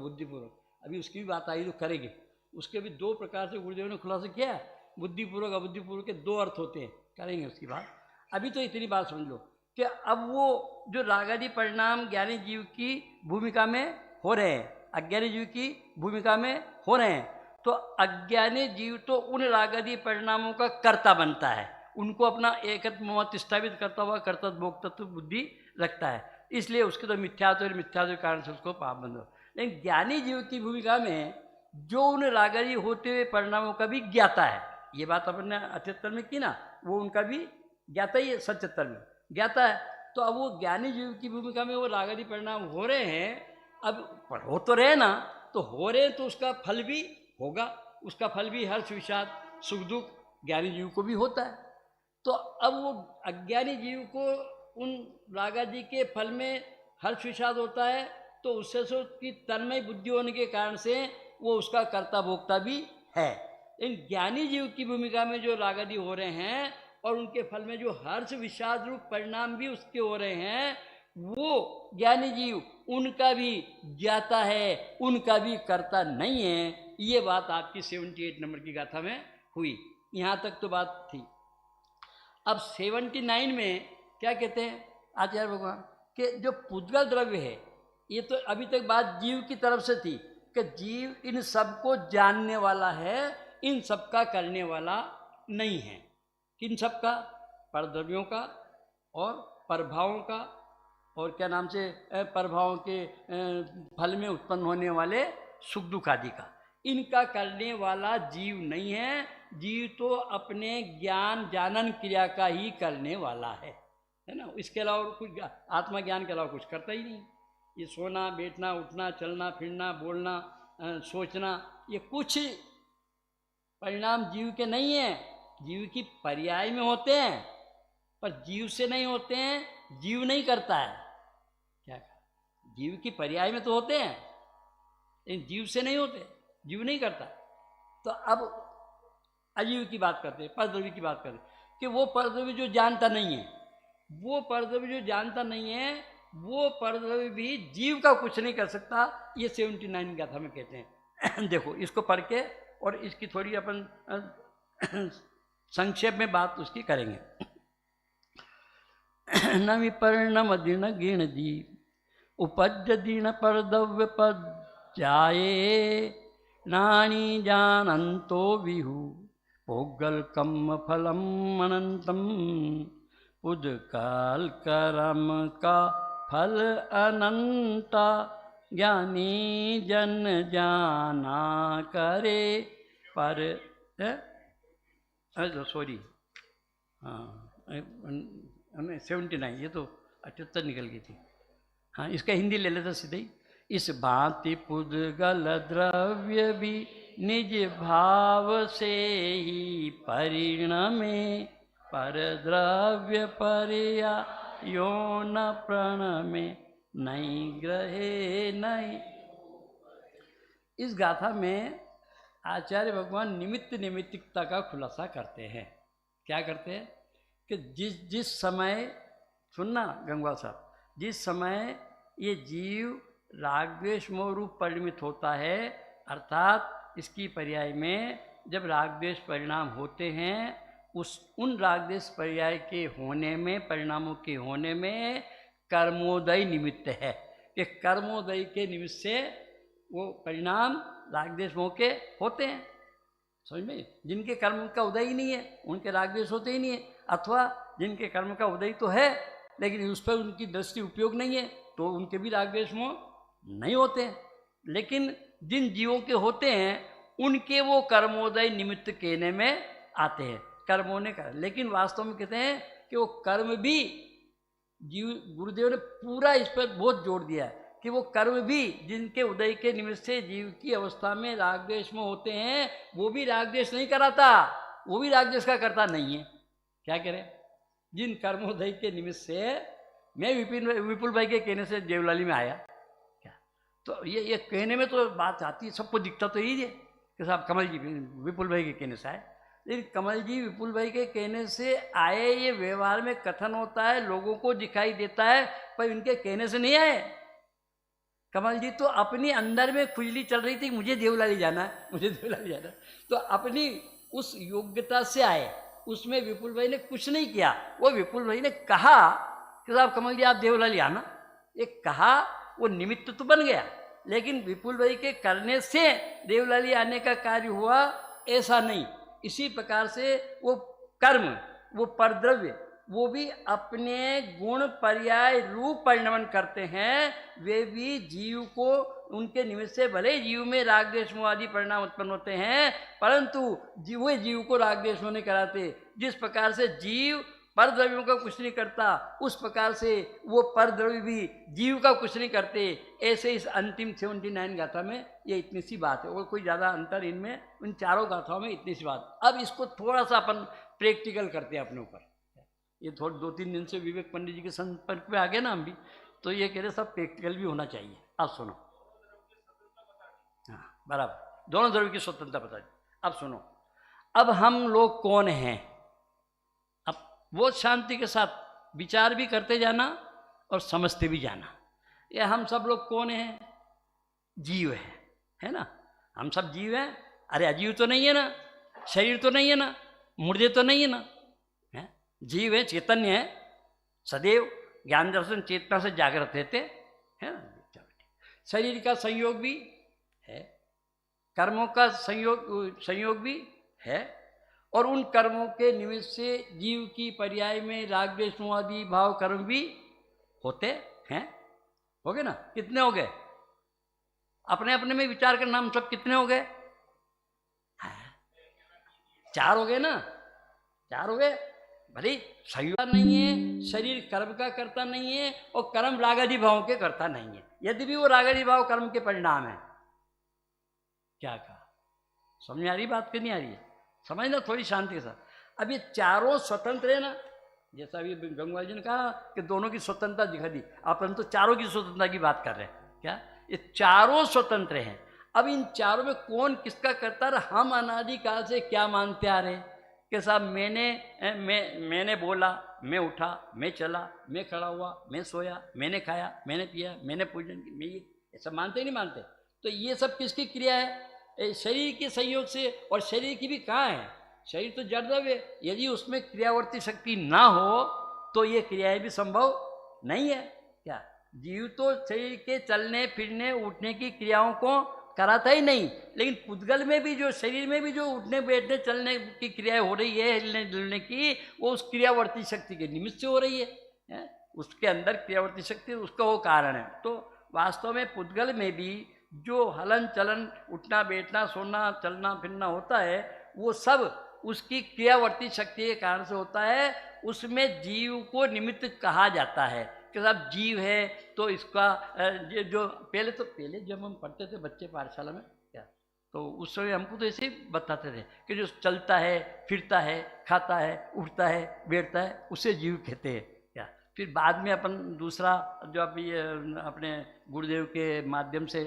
अभी उसकी भी बात आई तो करेंगे। उसके भी 2 प्रकार से गुरुदेव ने खुलासा किया, बुद्धिपूर्वक अबुद्धिपूर्वक के 2 अर्थ होते हैं, करेंगे उसकी बात। अभी तो इतनी बात समझ लो कि अब वो जो रागादि परिणाम ज्ञानी जीव की भूमिका में हो रहे हैं, अज्ञानी जीव की भूमिका में हो रहे हैं, तो अज्ञानी जीव तो उन रागादि परिणामों का कर्ता बनता है, उनको अपना एकत्व मत स्थापित करता हुआ कर्तव्य भोक्तत्व बुद्धि रखता है, इसलिए उसके तो मिथ्यात्व के कारण से उसको पाप बंध हो। लेकिन ज्ञानी जीव की भूमिका में जो उन रागादि होते हुए परिणामों का भी ज्ञाता है, ये बात अपन ने 78 में की ना, वो उनका भी ज्ञाता ही है, 77 में ज्ञाता है। तो अब वो ज्ञानी जीव की भूमिका में वो रागादि परिणाम हो रहे हैं, अब हो तो रहे ना, तो हो रहे तो उसका फल भी होगा, उसका फल भी हर्ष विषाद सुख दुख ज्ञानी जीव को भी होता है। तो अब वो अज्ञानी जीव को उन रागादि के फल में हर्ष विषाद होता है, तो उससे उसकी तन्मय बुद्धि होने के कारण से वो उसका कर्ता भोक्ता भी है। इन ज्ञानी जीव की भूमिका में जो रागादि हो रहे हैं और उनके फल में जो हर्ष विषाद रूप परिणाम भी उसके हो रहे हैं, वो ज्ञानी जीव उनका भी ज्ञाता है, उनका भी कर्ता नहीं है। ये बात आपकी 78 नंबर की गाथा में हुई, यहाँ तक तो बात थी। अब 79 में क्या कहते हैं आचार्य भगवान कि जो पुद्गल द्रव्य है, ये तो अभी तक बात जीव की तरफ से थी कि जीव इन सबको जानने वाला है, इन सब का करने वाला नहीं है। किन सब का? परद्रव्यों का और प्रभावों का, और क्या नाम से प्रभावों के फल में उत्पन्न होने वाले सुख दुख आदि का, इनका करने वाला जीव नहीं है। जीव तो अपने ज्ञान जानन क्रिया का ही करने वाला है ना, इसके अलावा कुछ आत्मा ज्ञान के अलावा कुछ करता ही नहीं। ये सोना बैठना उठना चलना फिरना बोलना सोचना, ये कुछ परिणाम जीव के नहीं है, जीव की पर्याय में होते हैं, पर जीव से नहीं होते हैं, जीव नहीं करता है। क्या जीव की पर्याय में तो होते हैं, लेकिन जीव से नहीं होते, जीव नहीं करता। तो अब अजीव की बात करते हैं, परद्रव्य की बात करते हैं कि वो परद्रव्य जो जानता नहीं है, वो परद्रव्य जो जानता नहीं है, वो परद्रव्य भी जीव का कुछ नहीं कर सकता। ये 79 गाथा में कहते हैं। देखो इसको पढ़ के और इसकी थोड़ी अपन संक्षेप में बात उसकी करेंगे। न विपर्णम दीन गिण जीव उपज दीन परद्रव्य पद जाए, नानी जानंतो विहु भोगल कम फलम अनंतम, पुद काल कर्म का फल अनंता, ज्ञानी जन जाना करे पर सॉरी हाँ 79, ये तो 78 निकल गई थी। हाँ इसका हिंदी ले लेते सीधे ही। इस भांति पुद्गल द्रव्य भी निज भाव से ही परिणमे, पर द्रव्य पर्या यो न प्रण में नहीं ग्रहे नहीं। इस गाथा में आचार्य भगवान निमित्त निमित्तिकता का खुलासा करते हैं। क्या करते हैं कि जिस समय, सुनना गंगवा साहब, जिस समय ये जीव राग द्वेष मोह रूप परिणमित होता है, अर्थात इसकी पर्याय में जब राग द्वेष परिणाम होते हैं, उन राग द्वेष पर्याय के होने में, परिणामों के होने में कर्मोदय निमित्त है कि कर्मोदय के निमित्त से वो परिणाम राग द्वेष मोह के होते हैं। समझ में? जिनके कर्म का उदय ही नहीं है उनके राग द्वेष होते ही नहीं है, अथवा जिनके कर्म का उदय तो है लेकिन उस पर उनकी दृष्टि उपयोग नहीं है, तो उनके भी राग द्वेष मोह नहीं होते हैं। लेकिन जिन जीवों के होते हैं उनके वो कर्मोदय निमित्त कहने में आते हैं, कर्म होने का। लेकिन वास्तव में कहते हैं कि वो कर्म भी जीव, गुरुदेव ने पूरा इस पर बहुत जोर दिया है कि वो कर्म भी जिनके उदय के निमित्त से जीव की अवस्था में राग द्वेष में होते हैं, वो भी राग द्वेष नहीं कराता, वो भी राग द्वेष का करता नहीं है। क्या करें? जिन कर्मोदय के निमित्त से, मैं विपुल भाई के कहने से देवलाली में आया, क्या तो ये कहने में तो बात आती है, सबको दिखता तो यही है कि साहब कमल जी विपुल भाई के कहने से आए, लेकिन कमल जी विपुल भाई के कहने से आए, ये व्यवहार में कथन होता है, लोगों को दिखाई देता है, पर इनके कहने से नहीं आए। कमल जी तो अपनी अंदर में खुजली चल रही थी, मुझे देवलाली जाना है, मुझे देवलाली जाना है, तो अपनी उस योग्यता से आए, उसमें विपुल भाई ने कुछ नहीं किया। वो विपुल भाई ने कहा कि साहब कमल जी आप देवलाली आना, ये कहा, वो निमित्त तो बन गया, लेकिन विपुल भाई के करने से देवलाली आने का कार्य हुआ ऐसा नहीं। इसी प्रकार से वो कर्म, वो परद्रव्य, वो भी अपने गुण पर्याय रूप परिणमन करते हैं, वे भी जीव को, उनके निमित्त से भले जीव में राग द्वेष मोह आदि परिणाम उत्पन्न होते हैं, परंतु वे जीव को राग द्वेष नहीं कराते। जिस प्रकार से जीव परद्रव्यों का कुछ नहीं करता, उस प्रकार से वो परद्रव्य भी जीव का कुछ नहीं करते। ऐसे इस अंतिम 79 गाथा में ये इतनी सी बात है, और कोई ज़्यादा अंतर इनमें, उन चारों गाथाओं में इतनी सी बात। अब इसको थोड़ा सा अपन प्रैक्टिकल करते हैं अपने ऊपर। ये थोड़े 2-3 दिन से विवेक पंडित जी के संपर्क में आ गए ना हम भी, तो ये कह रहे सब प्रैक्टिकल भी होना चाहिए। अब सुनो, हाँ बराबर, दोनों द्रव्य की स्वतंत्रता बता दी। अब सुनो, अब हम लोग कौन हैं, अब वो शांति के साथ विचार भी करते जाना और समझते भी जाना। ये हम सब लोग कौन हैं, जीव है ना, हम सब जीव हैं। अरे अजीव तो नहीं है ना, शरीर तो नहीं है ना, मुर्दे तो नहीं है ना, है? जीव है, चैतन्य है, सदैव ज्ञान दर्शन चेतना से जागृत रहते है ना। शरीर का संयोग भी है, कर्मों का संयोग भी है, और उन कर्मों के निमित्त से जीव की पर्याय में राग द्वेष मोह आदि भाव कर्म भी होते हैं। हो गए ना, कितने हो गए, अपने अपने में विचार करना, हम सब कितने हो गए, 4 हो गए ना, 4 हो गए। भले संयोग नहीं है, शरीर कर्म का करता नहीं है, और कर्म रागादि भावों के करता नहीं है, यदि भी वो रागादि भाव कर्म के परिणाम है। क्या कहा, समझ आ रही बात कि नहीं आ रही है, समझना थोड़ी शांति के साथ। अब ये चारों स्वतंत्र है ना, जैसा अभी गंगवाल जी ने कहा कि दोनों की स्वतंत्रता दिखा दी, अपन तो चारों की स्वतंत्रता की बात कर रहे हैं। क्या ये चारों स्वतंत्र हैं। अब इन चारों में कौन किसका करता है, हम अनादिकाल से क्या मानते आ रहे हैं कि साहब मैंने बोला, मैं उठा, मैं चला, मैं खड़ा हुआ, मैं सोया, मैंने खाया, मैंने पिया, मैंने पूजन की, मैं ये सब मानते ही नहीं मानते। तो ये सब किसकी क्रिया है, शरीर के संयोग से। और शरीर की भी कहाँ है, शरीर तो जड़ द्रव्य है, यदि उसमें क्रियावर्ती शक्ति ना हो तो ये क्रियाएं भी संभव नहीं है। क्या जीव तो शरीर के चलने फिरने उठने की क्रियाओं को कराता ही नहीं, लेकिन पुद्गल में भी जो शरीर में भी जो उठने बैठने चलने की क्रियाएं हो रही है, हिलने डुलने की, वो उस क्रियावर्ती शक्ति के निमित्त से हो रही है? उसके अंदर क्रियावर्ती शक्ति, उसका वो कारण है। तो वास्तव में पुद्गल में भी जो हलन चलन, उठना बैठना, सोना चलना फिरना होता है, वो सब उसकी क्रियावर्ती शक्ति के कारण से होता है। उसमें जीव को निमित्त कहा जाता है कि साहब जीव है, तो इसका जो पहले जब हम पढ़ते थे बच्चे पाठशाला में, क्या तो उस समय हमको तो ऐसे ही बताते थे कि जो चलता है, फिरता है, खाता है, उठता है, बैठता है, उसे जीव कहते हैं। क्या फिर बाद में अपन दूसरा जो अभी अपने गुरुदेव के माध्यम से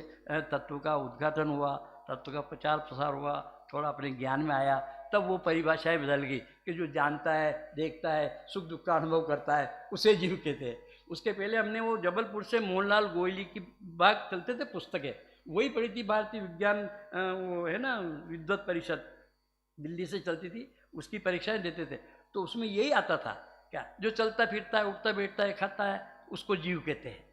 तत्व का उद्घाटन हुआ, तत्व का प्रचार प्रसार हुआ, थोड़ा अपने ज्ञान में आया, तब वो परिभाषाएं बदल गई कि जो जानता है, देखता है, सुख दुख का अनुभव करता है, उसे जीव कहते हैं। उसके पहले हमने वो जबलपुर से मोहनलाल गोयली की बात चलते थे, पुस्तकें वही पढ़ी थी, भारतीय विज्ञान वो है ना विद्वत परिषद दिल्ली से चलती थी, उसकी परीक्षाएं देते थे, तो उसमें यही आता था क्या, जो चलता फिरता है, उठता बैठता है, खाता है, उसको जीव कहते हैं।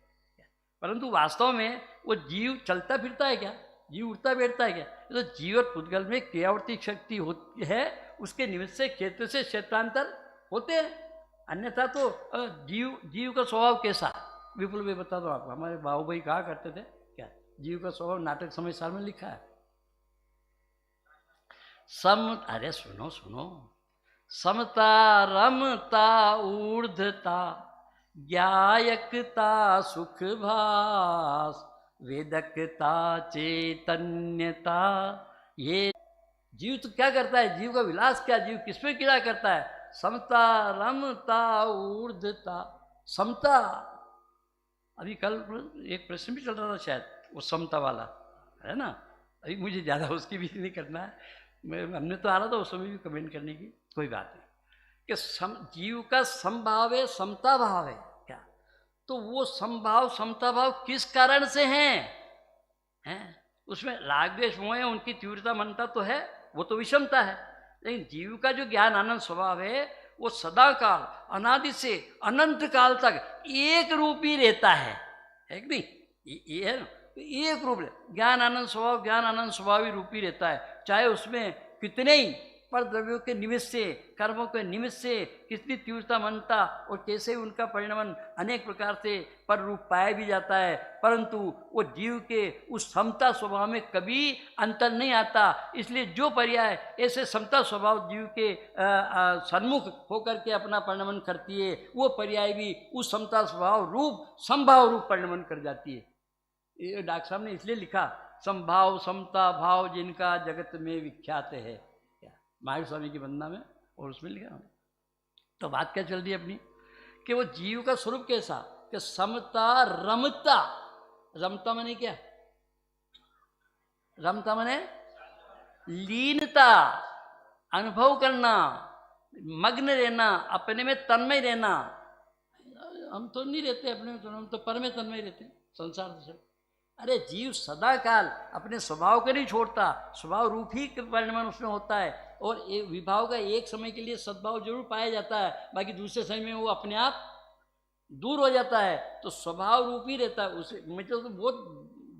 परंतु वास्तव में वो जीव चलता फिरता है क्या, जीव उठता बैठता है क्या? तो जीव और पुद्गल में क्रियावर्ती शक्ति होती है, उसके निमित्त से क्षेत्र से क्षेत्रांतर होते हैं। अन्यथा तो जीव का स्वभाव कैसा, विपुल भाई बता दो आपको, हमारे बाबू भाई कहा करते थे क्या, जीव का स्वभाव नाटक समय साल में लिखा है। अरे सुनो सुनो, समता रमता ऊर्ध्वता ज्ञायकता सुख भास वेदकता चैतन्यता, ये जीव तो क्या करता है, जीव का विलास क्या, जीव किस पे क्रिया करता है, समता रमता ऊर्ध्वता। समता, अभी कल एक प्रश्न भी चल रहा था शायद, वो समता वाला है ना। अभी मुझे ज़्यादा उसकी भी नहीं करना है, हमने तो आ रहा था उस समय भी कमेंट करने की कोई बात नहीं कि जीव का समभाव है, समता भाव है क्या, तो वो समभाव समता भाव किस कारण से हैं? उसमें राग द्वेष मोह है, उनकी तीव्रता मनता तो है, वो तो विषमता है, लेकिन जीव का जो ज्ञान आनंद स्वभाव है वो सदा काल अनादि से अनंत काल तक एक रूप ही रहता है कि नहीं? ये है ना, एक रूप ज्ञान आनंद स्वभाव ही रूप ही रहता है, चाहे उसमें कितने ही पर द्रव्यों के निमित्त से, कर्मों के निमित्त से कितनी तीव्रता मनता और कैसे उनका परिणमन अनेक प्रकार से पर रूप पाया भी जाता है, परंतु वो जीव के उस समता स्वभाव में कभी अंतर नहीं आता। इसलिए जो पर्याय ऐसे समता स्वभाव जीव के सन्मुख होकर के अपना परिणमन करती है, वो पर्याय भी उस समता स्वभाव रूप संभाव रूप परिणमन कर जाती है। ये डॉक्टर साहब ने इसलिए लिखा, संभाव समता भाव जिनका जगत में विख्यात है, महावीर स्वामी की वंदना में, और उसमें लिखा। तो बात क्या चल रही है अपनी कि वो जीव का स्वरूप कैसा, कि समता रमता। रमता माने क्या? रमता माने लीनता, अनुभव करना, मग्न रहना, अपने में तन्मय रहना। हम तो नहीं रहते अपने में, हम तो पर में तन्मय रहते हैं संसार से। अरे जीव सदा काल अपने स्वभाव को नहीं छोड़ता, स्वभाव रूप ही परिणमन उसमें होता है, और एक विभाव का एक समय के लिए सद्भाव जरूर पाया जाता है, बाकी दूसरे समय में वो अपने आप दूर हो जाता है, तो स्वभाव रूप ही रहता है। उसे मुझे तो बहुत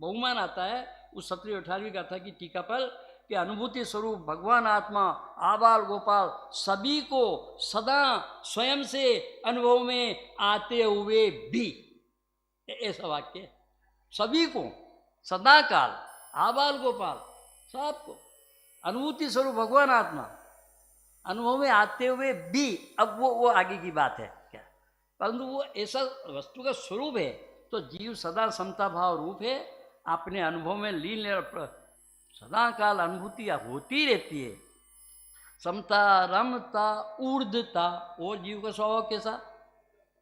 बहुमान आता है उस 17-18वीं गाथा की टीका पर कि अनुभूति स्वरूप भगवान आत्मा आबाल गोपाल सभी को सदा स्वयं से अनुभव में आते हुए भी, ऐसा वाक्य, सभी को सदा काल आबाल गोपाल सबको अनुभूति स्वरूप भगवान आत्मा अनुभव में आते हुए भी, अब वो आगे की बात है क्या, परंतु वो ऐसा वस्तु का स्वरूप है, तो जीव सदा समता भाव रूप है, अपने अनुभव में लीन सदा काल अनुभूति होती रहती है। समता रमता ऊर्ध्वता, और जीव का स्वभाव कैसा,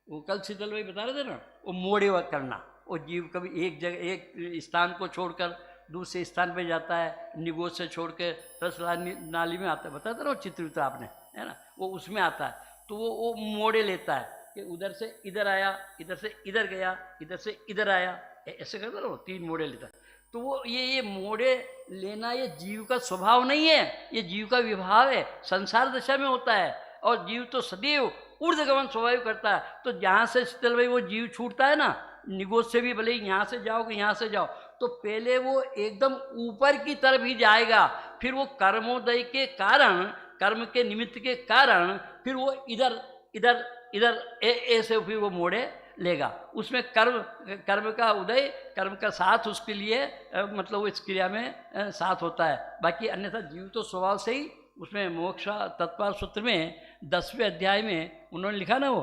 वो कल शीतल भाई बता रहे थे ना, वो मोड़े हुआ करना, वो जीव कभी एक जगह एक स्थान को छोड़कर दूसरे स्थान पर जाता है, निगोद से छोड़ के रस नाली में आता है, बताता ना वो चित्रित आपने, है ना, वो उसमें आता है, तो वो मोड़े लेता है कि उधर से इधर आया, इधर से इधर गया, इधर से इधर आया, ऐसे करता ना वो 3 मोड़े लेता है। तो वो ये मोड़े लेना ये जीव का स्वभाव नहीं है, ये जीव का विभाव है, संसार दशा में होता है, और जीव तो सदैव ऊर्ध्वगमन स्वभाव करता है। तो जहाँ से शीतल भाई वो जीव छूटता है ना, निगोद से भी भले यहाँ से जाओ कि यहाँ से जाओ, तो पहले वो एकदम ऊपर की तरफ ही जाएगा, फिर वो कर्मोदय के कारण, कर्म के निमित्त के कारण, फिर वो इधर इधर इधर ऐसे फिर वो मोड़े लेगा। उसमें कर्म का उदय, कर्म का साथ उसके लिए मतलब वो इस क्रिया में साथ होता है। बाकी अन्यथा जीव तो स्वभाव से ही, उसमें मोक्ष तत्पर सूत्र में 10वें अध्याय में उन्होंने लिखा ना, वो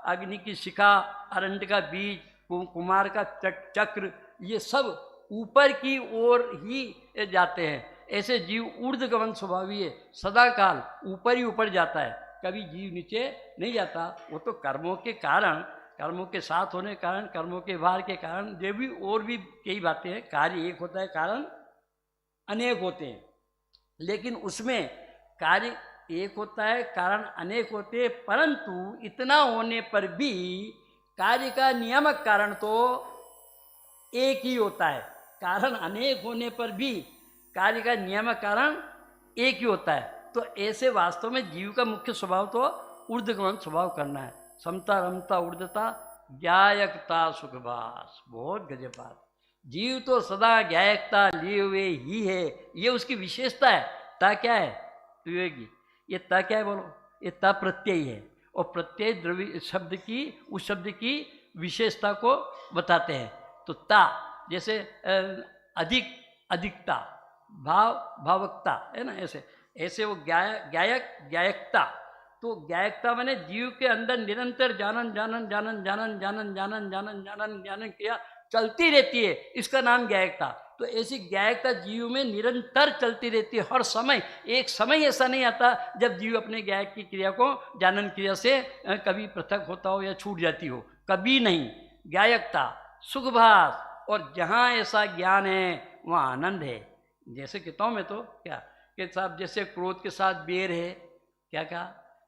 अग्नि की शिखा, अरंड का बीज, कुमार का चक्र, ये सब ऊपर की ओर ही जाते हैं। ऐसे जीव ऊर्ध्वगमन स्वभावी है, सदा काल ऊपर ही ऊपर जाता है, कभी जीव नीचे नहीं जाता। वो तो कर्मों के कारण, कर्मों के साथ होने के कारण, कर्मों के भार के कारण, ये भी और भी कई बातें हैं, कार्य एक होता है, कारण अनेक होते हैं, लेकिन उसमें कार्य एक होता है, कारण अनेक होते हैं, परंतु इतना होने पर भी कार्य का नियामक कारण तो एक ही होता है। कारण अनेक होने पर भी कार्य का नियामक कारण एक ही होता है। तो ऐसे वास्तव में जीव का मुख्य स्वभाव तो ऊर्ध्वगमन स्वभाव करना है, समता रमता ऊर्ध्वता ज्ञायकता सुखभास। बहुत गजब बात, जीव तो सदा ज्ञायकता लिए हुए ही है, ये उसकी विशेषता है। ता क्या है विवेकी, ये ता क्या है बोलो, ये ता प्रत्यय है, और प्रत्यय द्रव्य शब्द की, उस शब्द की विशेषता को बताते हैं। तो ता जैसे अधिक, अधिकता, भाव, भावकता है ना, ऐसे ऐसे वो ज्ञायकता। तो ज्ञायकता माने जीव के अंदर निरंतर जानन जानन जानन जानन जानन जानन जानन जानन जानन क्रिया चलती रहती है, इसका नाम ज्ञायकता। तो ऐसी ज्ञायकता जीव में निरंतर चलती रहती है, हर समय। एक समय ऐसा नहीं आता जब जीव अपने ज्ञायक की क्रिया को जानन क्रिया से कभी पृथक होता हो या छूट जाती हो, कभी नहीं। ज्ञायकता, सुखभास, और जहाँ ऐसा ज्ञान है वहाँ आनंद है। जैसे किताबों में तो क्या कि साहब जैसे क्रोध के साथ बैर है, क्या कहा,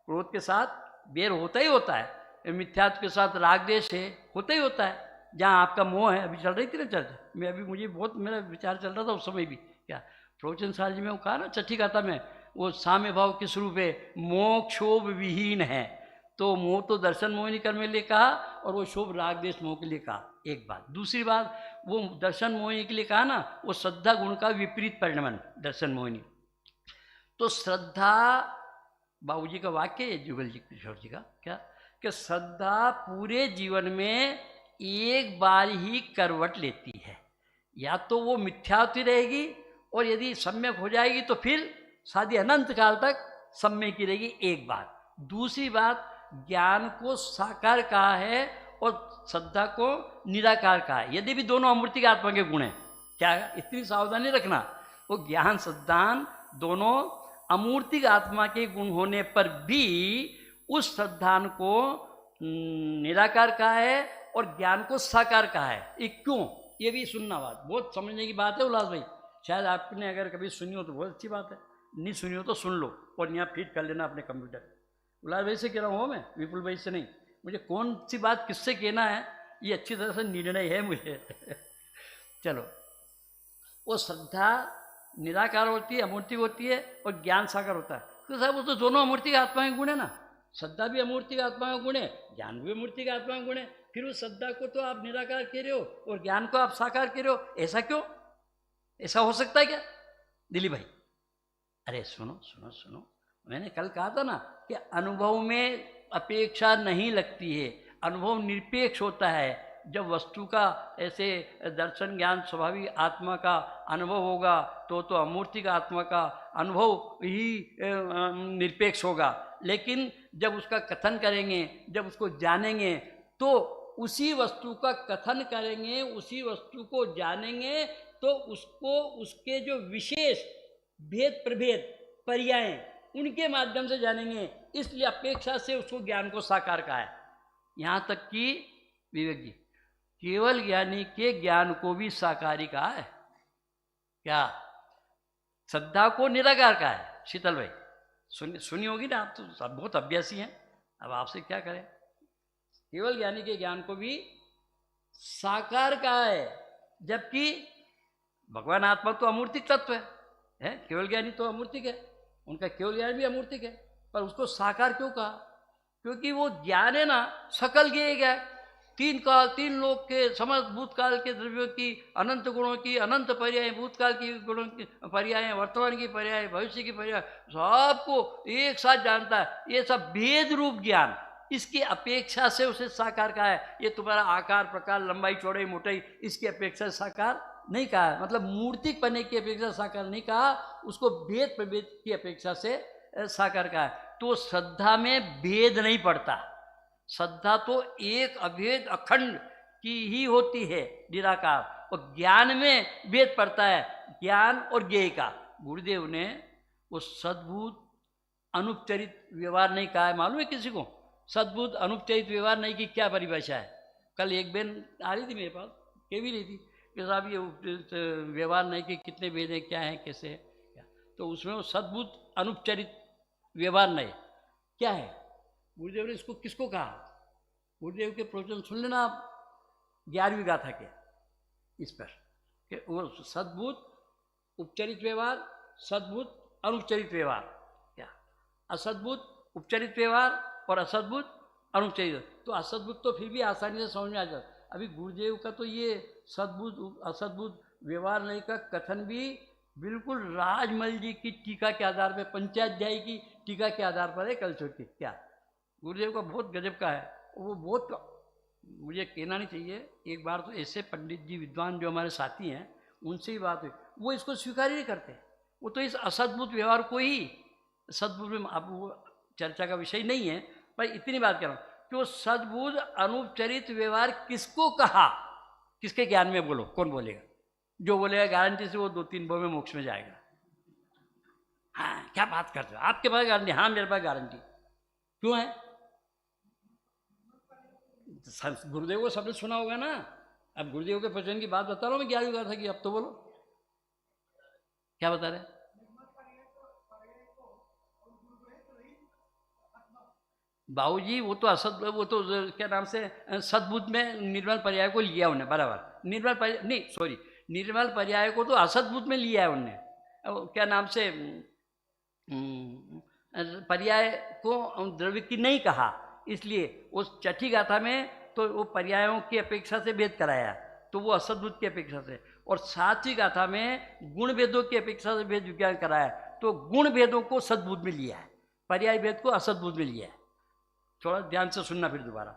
क्रोध के साथ बैर होता ही होता है, मिथ्यात्व के साथ राग देश है, होता ही होता है। जहाँ आपका मोह है, अभी चल रही थी ना चर्चा, मैं अभी मुझे बहुत मेरा विचार चल रहा था उस समय भी, क्या प्रवचन साल जी में वो कहा ना छठी गाथा में, वो साम्य भाव किस रूप है, मोक्षोभ विहीन है। तो मोह तो दर्शन मोहिनी कर्म के लिए कहा और वो शोभ राग देश मोह के लिए कहा, एक बात। दूसरी बात, वो दर्शन मोहिनी के लिए कहा ना, वो श्रद्धा गुण का विपरीत परिणमन दर्शन मोहिनी। तो श्रद्धा, बाबूजी का वाक्य है जुगल जी किशोर जी का, क्या कि श्रद्धा पूरे जीवन में एक बार ही करवट लेती है, या तो वो मिथ्यात्व रहेगी और यदि सम्यक हो जाएगी तो फिर शादी अनंत काल तक सम्यक की रहेगी एक बार। दूसरी बात, ज्ञान को साकार कहा है और श्रद्धा को निराकार कहा है, यदि भी दोनों अमूर्तिक आत्मा के गुण हैं। क्या इतनी सावधानी रखना, वो ज्ञान श्रद्धान दोनों अमूर्तिक आत्मा के गुण होने पर भी उस श्रद्धान को निराकार कहा है और ज्ञान को साकार कहा है। ये क्यों, ये भी सुनना, बात बहुत समझने की बात है उल्लास भाई। शायद आपने अगर कभी सुनी हो तो बहुत अच्छी बात है, नहीं सुनी हो तो सुन लो और यहाँ फीड कर लेना अपने कंप्यूटर। उल्लास भाई से कह रहा हूँ मैं, विपुल भाई से नहीं। मुझे कौन सी बात किससे कहना है ये अच्छी तरह से निर्णय है मुझे। चलो, वो श्रद्धा निराकार होती है, अमूर्तिक होती है, और ज्ञान साकार होता है। तो साहब वो तो दोनों अमूर्तिक आत्मा के गुण है ना, श्रद्धा भी अमूर्तिक आत्मा का गुण है, ज्ञान भी अमूर्तिक आत्मा का गुण है। फिर उस श्रद्धा को तो आप निराकार कह रहे हो और ज्ञान को आप साकार कह रहे हो, ऐसा क्यों? ऐसा हो सकता है क्या दिलीप भाई? अरे सुनो सुनो सुनो, मैंने कल कहा था ना कि अनुभव में अपेक्षा नहीं लगती है, अनुभव निरपेक्ष होता है। जब वस्तु का ऐसे दर्शन ज्ञान स्वाभाविक आत्मा का अनुभव होगा तो अमूर्तिक आत्मा का अनुभव ही निरपेक्ष होगा। लेकिन जब उसका कथन करेंगे, जब उसको जानेंगे, तो उसी वस्तु का कथन करेंगे, उसी वस्तु को जानेंगे, तो उसको उसके जो विशेष भेद प्रभेद पर्याय उनके माध्यम से जानेंगे। इसलिए अपेक्षा से उसको ज्ञान को साकार कहा है। यहाँ तक कि विवेक जी, केवल ज्ञानी के ज्ञान को भी साकारी कहा है। क्या? श्रद्धा को निराकार कहा है। शीतल भाई सुनी होगी ना, आप तो सब बहुत अभ्यासी हैं, अब आपसे क्या करें। केवल ज्ञानी के ज्ञान को भी साकार कहा है, जबकि भगवान आत्मा तो अमूर्तिक तत्व है, केवल ज्ञानी तो अमूर्तिक है, उनका केवल ज्ञान भी अमूर्तिक है, पर उसको साकार क्यों कहा? क्योंकि वो ज्ञान है ना सकल ज्ञेय है, तीन काल तीन लोक के समस्त भूतकाल के द्रव्यों की अनंत गुणों की अनंत पर्याय, भूतकाल की गुणों की पर्याय, वर्तमान की पर्याय, भविष्य की पर्याय, सबको एक साथ जानता है। ये सब भेद रूप ज्ञान, इसकी अपेक्षा से उसे साकार कहा है। ये तुम्हारा आकार प्रकार लंबाई चौड़ाई मोटाई इसकी अपेक्षा साकार नहीं कहा, मतलब मूर्तिक पने की अपेक्षा साकार नहीं कहा, उसको भेद प्रभेद की अपेक्षा से साकार कहा है। तो श्रद्धा में भेद नहीं पड़ता, श्रद्धा तो एक अभेद अखंड की ही होती है, निराकार। और ज्ञान में भेद पड़ता है, ज्ञान और ज्ञेय का। गुरुदेव ने वो सद्भूत अनुपचरित व्यवहार नहीं कहा है, मालूम है किसी को? सद्भूत अनुपचरित व्यवहार नहीं की क्या परिभाषा है? कल एक बहन आ रही थी मेरे पास, कह भी रही थी कि साहब ये व्यवहार नहीं कि कितने भेद हैं, क्या है, कैसे है, क्या? तो उसमें वो सद्भूत अनुपचरित व्यवहार नहीं क्या है? गुरुदेव ने इसको किसको कहा? गुरुदेव के प्रवचन सुन लेना आप 11वीं गाथा के इस पर, कि वो सद्भूत उपचरित व्यवहार, सद्भूत अनुपचरित व्यवहार, क्या असद्भूत उपचरित व्यवहार और असद्भूत अनुपचरित। तो असद्भूत तो फिर भी आसानी से समझ में आ जाता। अभी गुरुदेव का तो ये सद्भूत असद्भूत व्यवहार नहीं का कथन भी बिल्कुल राजमल जी की टीका के आधार पर, पंचाध्याय की टीका के आधार पर है। कल छोटी क्या गुरुदेव का बहुत गजब का है, वो बहुत, मुझे कहना नहीं चाहिए, एक बार तो ऐसे पंडित जी विद्वान जो हमारे साथी हैं उनसे ही बात हुई, वो इसको स्वीकार ही नहीं करते। वो तो इस असद्भुत व्यवहार को ही, सद्भुत में अब वो चर्चा का विषय नहीं है, पर इतनी बात कर रहा हूँ कि वो सद्भुत अनुपचरित व्यवहार किसको कहा, किसके ज्ञान में बोलो, कौन बोलेगा? जो बोलेगा गारंटी से वो 2-3 भव में मोक्ष में जाएगा। हाँ क्या बात करते हो, आपके पास गारंटी? हाँ मेरे पास गारंटी। क्यों है? गुरुदेव को सबने सुना होगा ना, अब गुरुदेव के प्रवचन की बात बता रहा हूँ मैं, 11वीं गाथा की। अब तो बोलो क्या बता रहे? बाबूजी वो तो असद, वो तो क्या नाम से सद्बुद्ध में निर्मल पर्याय को लिया उन्हें, बराबर। निर्मल पर्याय नहीं, सॉरी, निर्मल पर्याय को तो असद्बुद्ध में लिया है उन्हें। क्या नाम से पर्याय को द्रव्य की नहीं कहा, इसलिए उस छठी गाथा में तो वो पर्यायों की अपेक्षा से भेद कराया, तो वो असद्बुद्ध की अपेक्षा से। और 7वीं गाथा में गुण भेदों की अपेक्षा से भेद विज्ञान कराया, तो गुण भेदों को सद्बुद्ध में लिया है, पर्याय भेद को असद्बुद्ध में लिया है। थोड़ा ध्यान से सुनना फिर दोबारा,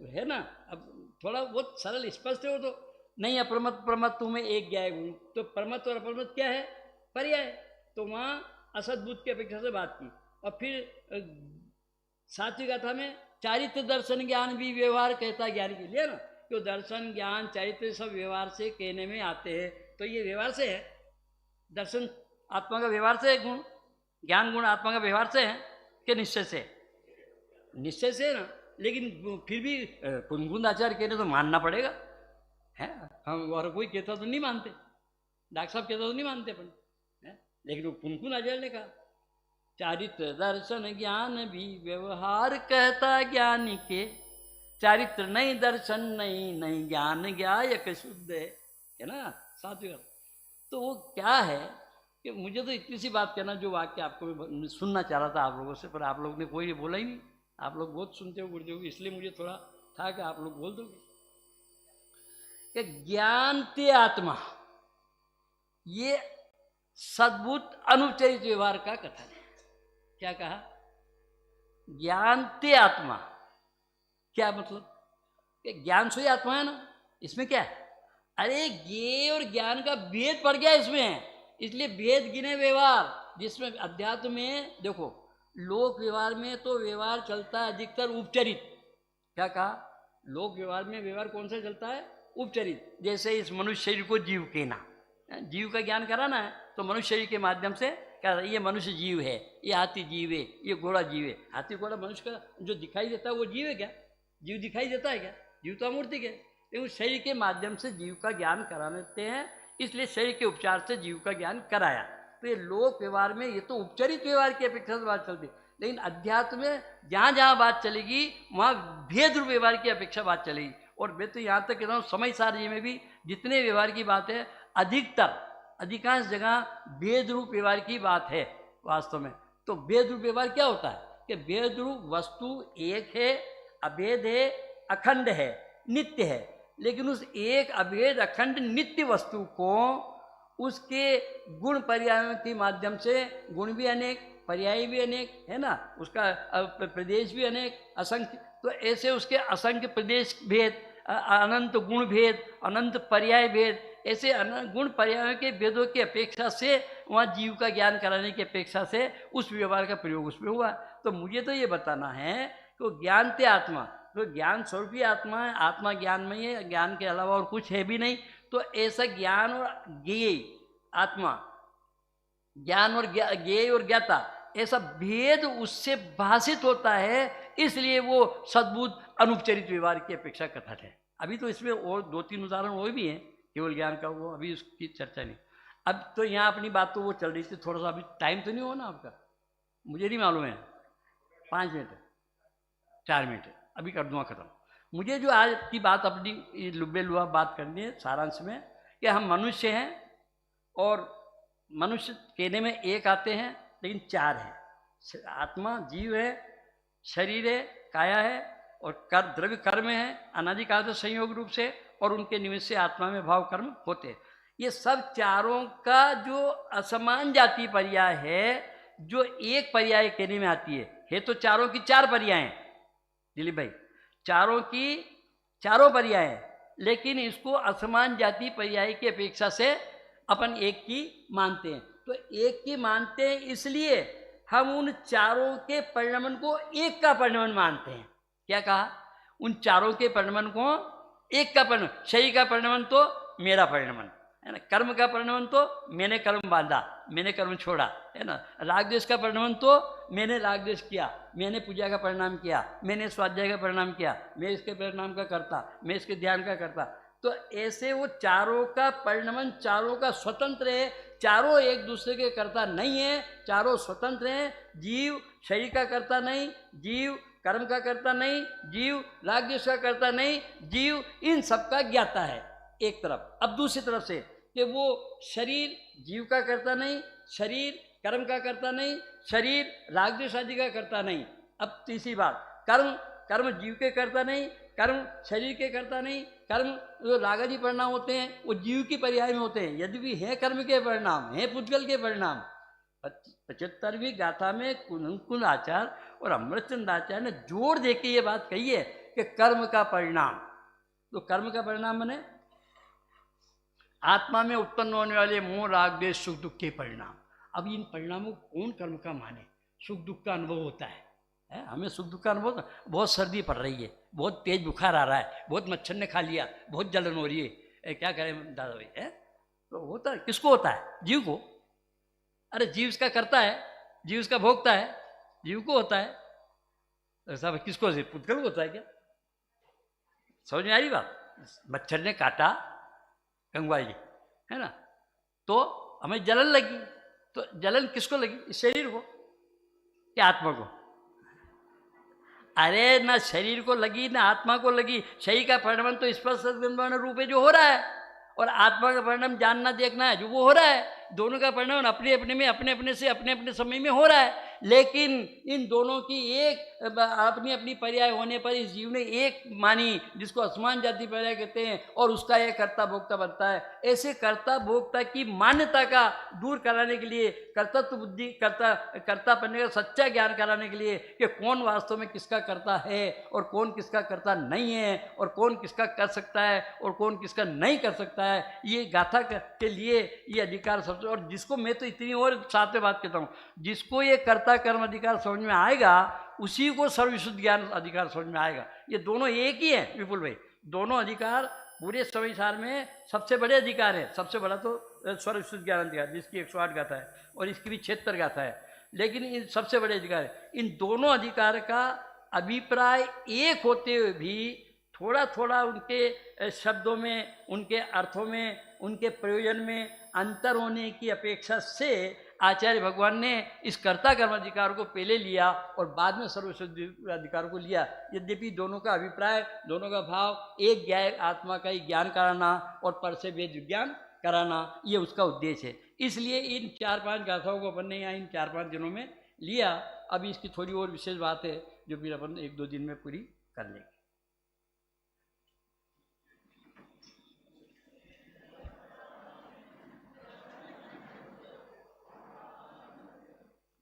है ना। अब थोड़ा बहुत सरल स्पष्ट है वो तो। नहीं, अप्रमत प्रमत तुम्हें एक ज्ञाय गुण, तो प्रमत और अप्रमत क्या है? पर्याय। तो वहाँ असद्बुद्ध की अपेक्षा से बात की। और फिर 7वीं गाथा में चारित्र दर्शन ज्ञान भी व्यवहार कहता ज्ञान के लिए ना, तो दर्शन ज्ञान चारित्र सब व्यवहार से कहने में आते हैं, तो ये व्यवहार से है। दर्शन आत्मा का व्यवहार से है गुण, ज्ञान गुण आत्मा का व्यवहार से है कि निश्चय से? निश्चय से ना। लेकिन फिर भी कुंदकुंद आचार्य कहने तो मानना पड़ेगा, है। हम और कोई कहता तो नहीं मानते, डॉक्टर साहब कहता तो नहीं मानते अपन, है। लेकिन वो कुंदकुंद आचार्य ने कहा चारित्र दर्शन ज्ञान भी व्यवहार कहता ज्ञान के, चारित्र नहीं दर्शन नहीं, नहीं ज्ञान ज्ञायक शुद्ध है ना। 7वीं। तो वो क्या है कि मुझे तो इतनी सी बात कहना, जो वाक्य आपको मैं सुनना चाह रहा था आप लोगों से, पर आप लोग ने कोई बोला ही नहीं। आप लोग बहुत सुनते हो गुरुदेव, इसलिए मुझे थोड़ा था कि आप लोग बोल दोगे कि ज्ञान ते आत्मा, ये सद्बुद्ध अनुचरित व्यवहार का कथन है। क्या कहा? ज्ञान ते आत्मा, क्या मतलब? कि ज्ञान से ही आत्मा है ना, इसमें क्या है? अरे ज्ञेय और ज्ञान का भेद पड़ गया इसमें है, इसलिए भेद गिने व्यवहार। जिसमें अध्यात्म में देखो, लोक व्यवहार में तो व्यवहार चलता है अधिकतर उपचरित। क्या कहा? लोक व्यवहार में व्यवहार कौन सा चलता है? उपचरित। जैसे इस मनुष्य शरीर को जीव कहना, जीव का ज्ञान कराना है, तो मनुष्य शरीर के माध्यम से क्या, ये मनुष्य जीव है, ये हाथी जीव है, ये घोड़ा जीव है। हाथी घोड़ा मनुष्य का जो दिखाई देता है वो जीव है क्या? जीव दिखाई देता है क्या? जीव तो अमूर्तिक है। लेकिन उस शरीर के माध्यम से जीव का ज्ञान कराते हैं, इसलिए शरीर के उपचार से जीव का ज्ञान कराया। तो ये लोक व्यवहार में ये तो उपचारित व्यवहार की अपेक्षा से बात चलती, लेकिन अध्यात्म में जहाँ जहाँ बात चलेगी वहाँ भेद रूप व्यवहार की अपेक्षा बात चलेगी। और मैं तो यहाँ तक कहता हूँ समय सारणी में भी जितने व्यवहार की बात है, अधिकांश जगह भेद रूप व्यवहार की बात है वास्तव में। तो भेद रूप व्यवहार क्या होता है कि भेद रूप वस्तु एक है, अभेद है, अखंड है, नित्य है। लेकिन उस एक अभेद अखंड नित्य वस्तु को उसके गुण पर्यायों के माध्यम से, गुण भी अनेक, पर्याय भी अनेक, है ना, उसका प्रदेश भी अनेक, असंख्य, तो ऐसे उसके असंख्य प्रदेश भेद, अनंत गुण भेद, अनंत पर्याय भेद, ऐसे गुण पर्यायों के भेदों की अपेक्षा से वहाँ जीव का ज्ञान कराने की अपेक्षा से उस व्यवहार का प्रयोग उसमें हुआ। तो मुझे तो ये बताना है कि ज्ञान ते आत्मा, तो ज्ञान स्वरूपी आत्मा है, आत्मा ज्ञान में है, ज्ञान के अलावा और कुछ है भी नहीं। तो ऐसा ज्ञान और ज्ञेय आत्मा, ज्ञान और ज्ञेय और ज्ञाता, ऐसा भेद उससे भाषित होता है, इसलिए वो सद्बुद्ध अनुपचरित व्यवहार की अपेक्षा कथन है। अभी तो इसमें और 2-3 उदाहरण और भी हैं केवल ज्ञान का, वो अभी उसकी चर्चा नहीं। अब तो यहाँ अपनी बात तो वो चल रही थी, थोड़ा सा अभी टाइम तो नहीं हो ना आपका, मुझे नहीं मालूम है, 5 मिनट 4 मिनट अभी कर दूंगा खत्म। मुझे जो आज की बात अपनी लुब्बे लुआ बात करनी है सारांश में, कि हम मनुष्य हैं और मनुष्य कहने में एक आते हैं लेकिन 4 है। आत्मा जीव है, शरीर है, काया है, और द्रव्य कर्म है अनादिकाल से संयोग रूप से, और उनके निमित्त से आत्मा में भाव कर्म होते हैं। ये सब चारों का जो असमान जाति पर्याय है, जो एक पर्याय कहने में आती है तो चारों की 4 पर्याय हैं दिलीप भाई, चारों की 4 पर्याय हैं, लेकिन इसको असमान जाति पर्याय की अपेक्षा से अपन एक की मानते हैं। तो एक की मानते हैं इसलिए हम उन चारों के परिणमन को एक का परिणमन मानते हैं। क्या कहा? उन चारों के परिणमन को एक का परिणमन, शरीर का परिणमन तो मेरा परिणमन है ना, कर्म का परिणमन तो मैंने कर्म बांधा, मैंने कर्म छोड़ा, है ना, राग द्वेष का परिणमन तो मैंने राग द्वेष किया, मैंने पूजा का परिणाम किया, मैंने स्वाध्याय का परिणाम किया, मैं इसके परिणाम का करता, मैं इसके ध्यान का करता। तो ऐसे वो चारों का परिणमन, चारों का स्वतंत्र है, चारों एक दूसरे के कर्ता नहीं है, चारों स्वतंत्र हैं। जीव शरीर का कर्ता नहीं, जीव कर्म का कर्ता नहीं, जीव राग द्वेष का कर्ता नहीं, जीव इन सब का ज्ञाता है एक तरफ। अब दूसरी तरफ से कि वो शरीर जीव का कर्ता नहीं, शरीर कर्म का कर्ता नहीं, शरीर राग द्वेष आदि का कर्ता नहीं। अब तीसरी बात, कर्म जीव के कर्ता नहीं, कर्म शरीर के कर्ता नहीं, कर्म जो राग आदि परिणाम होते हैं वो जीव की पर्याय में होते हैं, यदि भी है कर्म के परिणाम, है पुद्गल के परिणाम। 75वीं गाथा में कुंद आचार्य और अमृतचंद आचार्य ने जोर देके ये बात कही है कि कर्म का परिणाम, तो कर्म का परिणाम माने आत्मा में उत्पन्न होने वाले मोह राग द्वेष सुख दुख के परिणाम। अब इन परिणामों को कौन कर्म का माने? सुख दुख का अनुभव होता है, हमें सुख दुख का अनुभव, बहुत सर्दी पड़ रही है, बहुत तेज बुखार आ रहा है, बहुत मच्छर ने खा लिया, बहुत जलन हो रही है, क्या करें दादा भाई? है तो होता है, किसको होता है? जीव को। अरे जीव इसका करता है, जीव इसका भोगता है, जीव को होता है। ऐसा किसको? पुद्गल को होता है क्या? समझ में आ रही बात? मच्छर ने काटा गंगवा जी, है ना, तो हमें जलन लगी, तो जलन किसको लगी? इस शरीर को क्या आत्मा को? अरे ना शरीर को लगी ना आत्मा को लगी। शरीर का परिणाम तो स्पर्श सद्गंध रूप है जो हो रहा है, और आत्मा का परिणाम जानना देखना है जो वो हो रहा है। दोनों का परिणाम अपने अपने में, अपने अपने से, अपने अपने समय में हो रहा है, लेकिन इन दोनों की एक अपनी अपनी पर्याय होने पर इस जीव ने एक मानी, जिसको असमान जाति पर्याय कहते हैं, और उसका एक कर्ता भोक्ता बनता है। ऐसे कर्ता भोक्ता की मान्यता का दूर कराने के लिए, कर्तत्व बुद्धि कर्ता बनने का सच्चा ज्ञान कराने के लिए कि कौन वास्तव में किसका कर्ता है और कौन किसका कर्ता नहीं है, और कौन किसका कर सकता है और कौन किसका नहीं कर सकता है, ये गाथा के लिए ये अधिकार सबसे। और जिसको मैं तो इतनी और साथ में बात कहता हूँ, जिसको ये कर्ता कर्म अधिकार समझ में आएगा उसी को सर्वविशुद्ध ज्ञान अधिकार समझ में आएगा। ये दोनों एक ही है विपुल भाई, दोनों अधिकार पूरे संसार में सबसे बड़े अधिकार है। सबसे बड़ा तो सर्वविशुद्ध ज्ञान अधिकार, जिसकी 108 गाथा है और इसकी भी 76 गाथा है, लेकिन इन सबसे बड़े अधिकार है। इन दोनों अधिकार का अभिप्राय एक होते हुए भी थोड़ा थोड़ा उनके शब्दों में, उनके अर्थों में, उनके प्रयोजन में अंतर होने की अपेक्षा से आचार्य भगवान ने इस कर्ता कर्म अधिकार को पहले लिया और बाद में सर्वशुद्ध अधिकार को लिया। यद्यपि दोनों का अभिप्राय, दोनों का भाव एक ज्ञान आत्मा का ही ज्ञान कराना और पर से वेद विज्ञान कराना, ये उसका उद्देश्य है। इसलिए इन 4-5 गाथाओं को अपन ने यहाँ इन 4-5 दिनों में लिया। अभी इसकी थोड़ी और विशेष बात है जो फिर अपन 1-2 दिन में पूरी कर लेंगे।